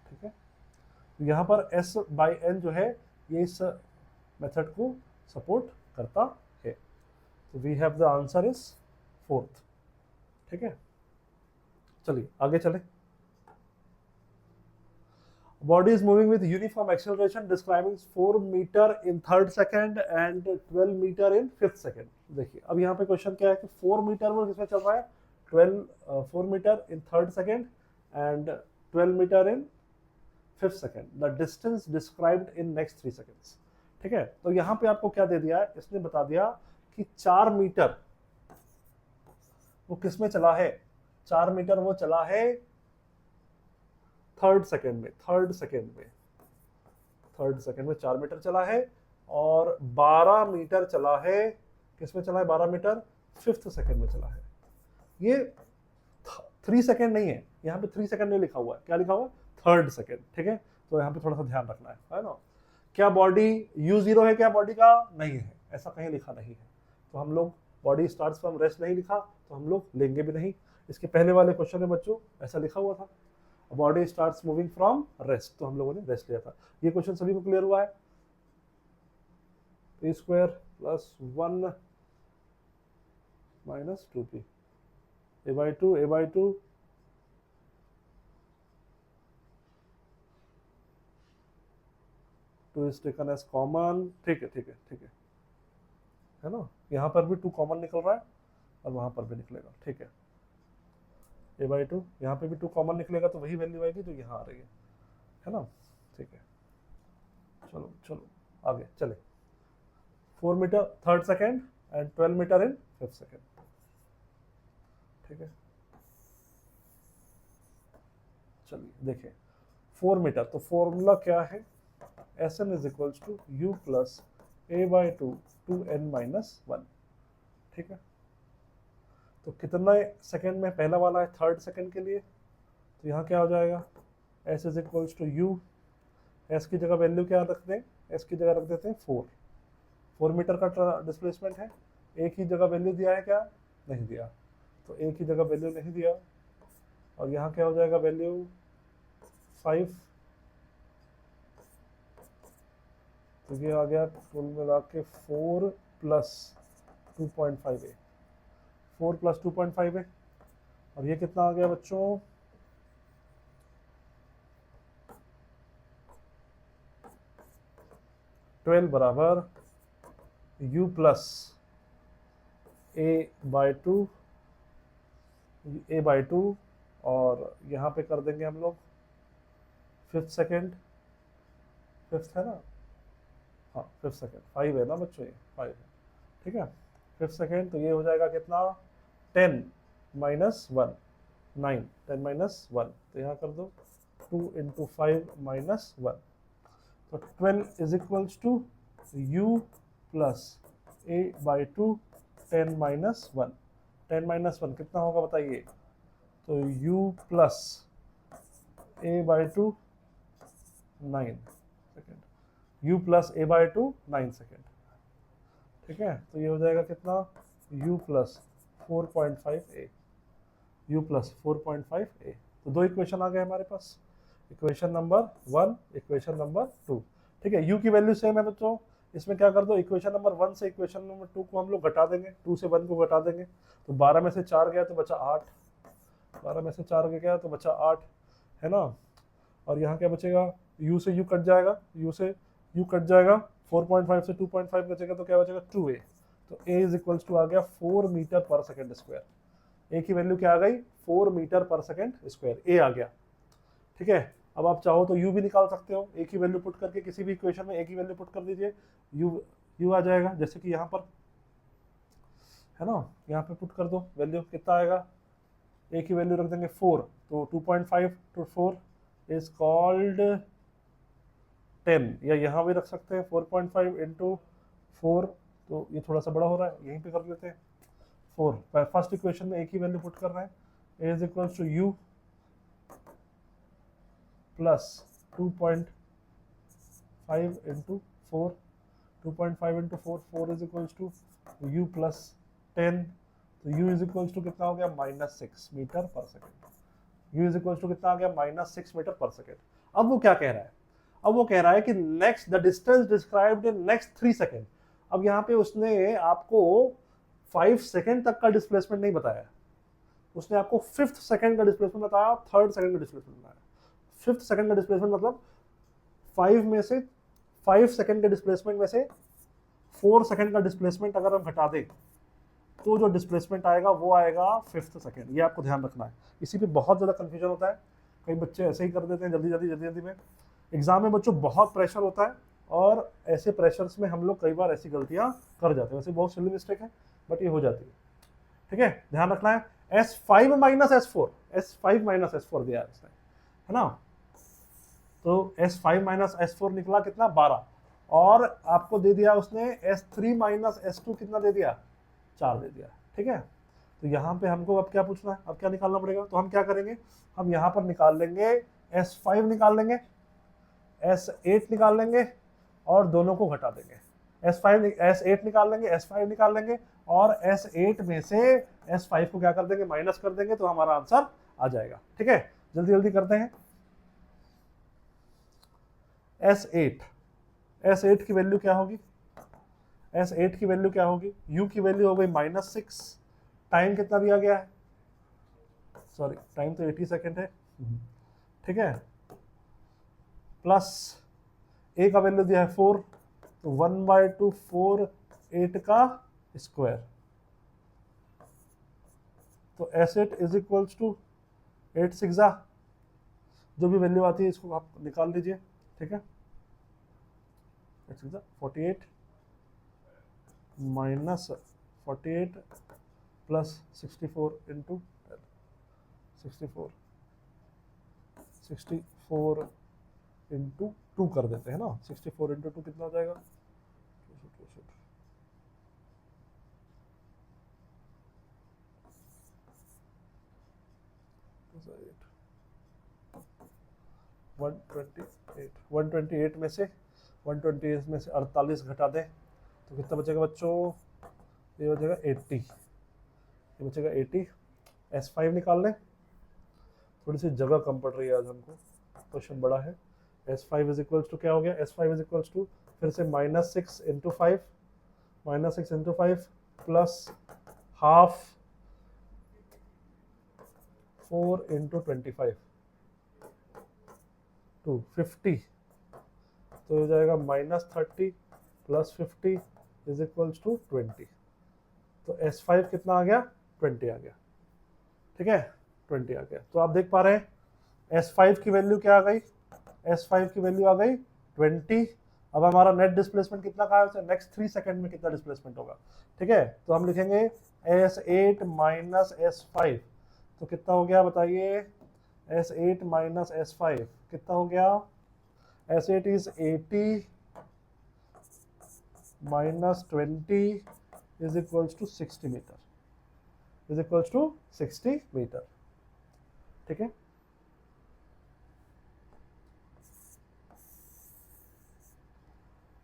ठीक है, तो यहाँ पर S/N जो है ये इस मेथड को सपोर्ट करता है, तो we have the answer is 4th। ठीक है, चलिए आगे चले। Body is moving with uniform acceleration describing 4 meter in 3rd second and 12 meter in 5th second। देखिए अब यहाँ पे क्वेश्चन क्या है कि 4 मीटर वो किसमें चल रहा है, 4 metre in 3rd second and 12 meter in 5th second, the distance described in next 3 seconds। ठीक है, तो यहाँ पे आपको क्या दे दिया है, इसने बता दिया कि 4 मीटर वो किसमें चला है, 4 मीटर वो चला है 3rd सेकेंड में, 3rd सेकेंड में 4 मीटर चला है, और 12 मीटर चला है, किसमें चला है 12 मीटर, 5th सेकेंड में चला है। ये 3 सेकेंड नहीं है, यहाँ पे 3 सेकेंड नहीं लिखा हुआ है, क्या लिखा हुआ है 3rd सेकेंड। ठीक है, तो यहाँ पे थोड़ा सा ध्यान रखना है ना। क्या बॉडी u0 है क्या बॉडी का, नहीं है, ऐसा कहीं लिखा नहीं है, तो हम लोग बॉडी स्टार्ट्स फ्रॉम रेस्ट नहीं लिखा तो हम लोग लेंगे भी नहीं। इसके पहले वाले क्वेश्चन में बच्चों ऐसा लिखा हुआ था, body starts moving from rest, तो हम लोगों ने रेस्ट लिया था। ये क्वेश्चन सभी को क्लियर हुआ है, p square plus 1 minus 2p a/2 2 is taken as common. ठीक है ठीक है ठीक है ना, यहाँ पर भी 2 कॉमन निकल रहा है और वहां पर भी निकलेगा। ठीक है, a/2 यहाँ पे भी 2 कॉमन निकलेगा तो वही वैल्यू आएगी जो यहाँ आ रही है ना। ठीक है, चलो चलो आगे चले। 4 metre 3rd second and 12 metre in 5th second. ठीक है, चलिए देखिए 4 मीटर, तो फॉर्मूला क्या है, Sn is equals to u plus a/2 2n minus 1। ठीक है, तो कितना सेकेंड में पहला वाला है 3rd सेकेंड के लिए, तो यहाँ क्या हो जाएगा, s is equals to u, s की जगह वैल्यू क्या रखते हैं, s की जगह रख देते हैं 4 मीटर का डिस्प्लेसमेंट है, a की जगह वैल्यू दिया है क्या, नहीं दिया, तो a की जगह वैल्यू नहीं दिया, और यहाँ क्या हो जाएगा वैल्यू 5, तो ये आ गया कुल मिला के 4 प्लस 2.5 है, 4 प्लस 2.5 है, और ये कितना आ गया बच्चों, ट्वेल्व बराबर u प्लस a/2 और यहाँ पे कर देंगे हम लोग 5th सेकेंड, 5th है ना, हाँ 5th सेकेंड, 5 है ना बच्चों, ये 5 है। ठीक है, 5th सेकेंड, तो ये हो जाएगा कितना 10 माइनस 1 9, 10 माइनस 1, तो यहाँ कर दो 2 इंटू 5 माइनस 1, तो 12 is equals to u plus a/2 10 minus 1, 10 minus 1 कितना होगा बताइए, तो u plus a/2 9 second, u plus a/2 9 second. ठीक है, तो ये हो जाएगा कितना u plus 4.5a, u plus 4.5a, तो 2 इक्वेशन आ गए हमारे पास, इक्वेशन नंबर 1, इक्वेशन नंबर 2। ठीक है, u की वैल्यू सेम है बच्चों, इसमें क्या कर दो, इक्वेशन नंबर 1 से इक्वेशन नंबर 2 को हम लोग घटा देंगे, 2 से 1 को घटा देंगे, तो 12 में से 4 गया तो बचा 8, 12 में से 4 गया क्या, तो बचा 8, है ना। और यहाँ क्या बचेगा, u से u कट जाएगा, u से u कट जाएगा, 4.5 से 2.5 बचेगा, तो क्या बचेगा 2a। तो a इज इक्वल्स टू आ गया 4 मीटर पर सेकेंड स्क्वायर। a की वैल्यू क्या आ गई, 4 मीटर पर सेकेंड स्क्वायर, a आ गया। ठीक है, अब आप चाहो तो u भी निकाल सकते हो, a की वैल्यू पुट करके किसी भी इक्वेशन में a की वैल्यू पुट कर दीजिए, u आ जाएगा, जैसे कि यहाँ पर है ना, यहाँ पे पुट कर दो वैल्यू, कितना आएगा, a की वैल्यू रख देंगे 4, तो 2.5 to 4 इज कॉल्ड 10, या यहाँ भी रख सकते हैं 4.5 into 4, तो ये थोड़ा सा बड़ा हो रहा है, यहीं पे कर लेते हैं 4। फर्स्ट इक्वेशन में a की वैल्यू पुट कर रहे हैं, a is equals to u plus 2.5 into 4, 2.5 into 4, 4 is equals to u plus 10, तो u इज इक्वल्स टू कितना हो गया, -6 मीटर पर second. u is equals to कितना आ गया, -6 मीटर पर सेकेंड। अब वो क्या कह रहा है, अब वो कह रहा है कि next the distance described in next 3 second. अब यहाँ पे उसने आपको 5 सेकेंड तक का डिस्प्लेसमेंट नहीं बताया, उसने आपको 5th सेकेंड का डिस्प्लेसमेंट बताया, 3rd सेकेंड का डिस्प्लेसमेंट बताया। 5th सेकेंड का डिस्प्लेसमेंट मतलब 5 सेकेंड के डिस्प्लेसमेंट में से 4 सेकेंड का डिस्प्लेसमेंट अगर हम घटा दें, तो जो डिस्प्लेसमेंट आएगा वो आएगा 5th सेकेंड। ये आपको ध्यान रखना है, इसी पे बहुत ज़्यादा कंफ्यूजन होता है, कई बच्चे ऐसे ही कर देते हैं जल्दी में। एग्जाम में बच्चों बहुत प्रेशर होता है, और ऐसे प्रेशर्स में हम लोग कई बार ऐसी गलतियां कर जाते हैं, वैसे बहुत सिली मिस्टेक है बट ये हो जाती है। ठीक है, ध्यान रखना है, S5 माइनस S4 दिया है इसने, है ना। तो S5 माइनस S4 निकला कितना, 12, और आपको दे दिया उसने S3 माइनस S2 कितना दे दिया, 4 दे दिया। ठीक है, तो यहाँ पे हमको अब क्या पूछना है, अब क्या निकालना पड़ेगा, तो हम क्या करेंगे, हम यहाँ पर निकाल लेंगे S5 निकाल लेंगे, S8 निकाल लेंगे, और दोनों को घटा देंगे। S8 निकाल लेंगे, S5 निकाल लेंगे, और S8 में से S5 को क्या कर देंगे, माइनस कर देंगे, तो हमारा आंसर आ जाएगा। ठीक है, जल्दी करते हैं। S8 की वैल्यू क्या होगी, S8 की वैल्यू क्या होगी, u की वैल्यू हो गई -6, टाइम कितना दिया गया है, सॉरी टाइम तो 80 सेकेंड है। ठीक है, प्लस a का वैल्यू दिया है 4, तो 1/2 4 8 का स्क्वायर, तो S8 इज इक्वल्स टू 8 6 जो भी वैल्यू आती है इसको आप निकाल लीजिए। ठीक है, 8 6 48 माइनस 48 प्लस 64 इंटू 64 इंटू 2 कर देते हैं ना, 64 इंटू 2 कितना हो जाएगा, 128 में से 48 घटा दें तो कितना बचेगा बच्चों, ये बचेगा 80, ये बचेगा 80। S5 निकाल लें, थोड़ी सी जगह कम पड़ रही है आज हमको, क्वेश्चन बड़ा है। S5 इज इक्वल्स टू क्या हो गया, S5 इज इक्वल्स टू फिर से -6 into 5 plus half 4 into 25 to 50, तो हो जाएगा -30 प्लस 50 इज इक्वल्स टू 20। तो S5 कितना आ गया, 20 आ गया। ठीक है, 20 आ गया। तो आप देख पा रहे हैं S5 की वैल्यू क्या आ गई, S5 की वैल्यू आ गई 20। अब हमारा नेट डिस्प्लेसमेंट कितना का है, नेक्स्ट 3 सेकंड में कितना डिस्प्लेसमेंट होगा। ठीक है, तो हम लिखेंगे S8 माइनस S5, तो कितना हो गया बताइए, S8 माइनस S5 कितना हो गया, S8 is 80 minus 20 is equals to 60 metre, is equals to 60 metre. ठीक है,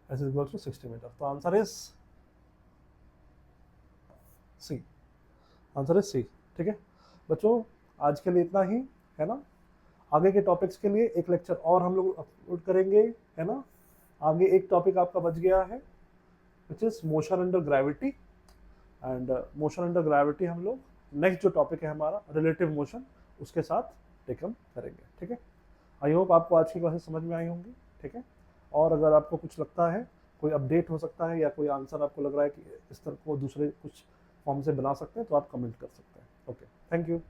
S is equals to 60 metre, तो answer is C, answer is C. ठीक है बच्चों, आज के लिए इतना ही, है ना। आगे के टॉपिक्स के लिए एक लेक्चर और हम लोग अपलोड करेंगे, है ना। आगे एक टॉपिक आपका बच गया है which is motion under gravity, and motion under gravity हम लोग नेक्स्ट जो टॉपिक है हमारा रिलेटिव मोशन, उसके साथ टेकअप करेंगे। ठीक है, आई होप आपको आज की क्लासेस समझ में आई होंगी। ठीक है, और अगर आपको कुछ लगता है, कोई अपडेट हो सकता है या कोई आंसर आपको लग रहा है कि इस तरह को दूसरे कुछ फॉर्म से बना सकते हैं, तो आप कमेंट कर सकते हैं। Okay, thank you.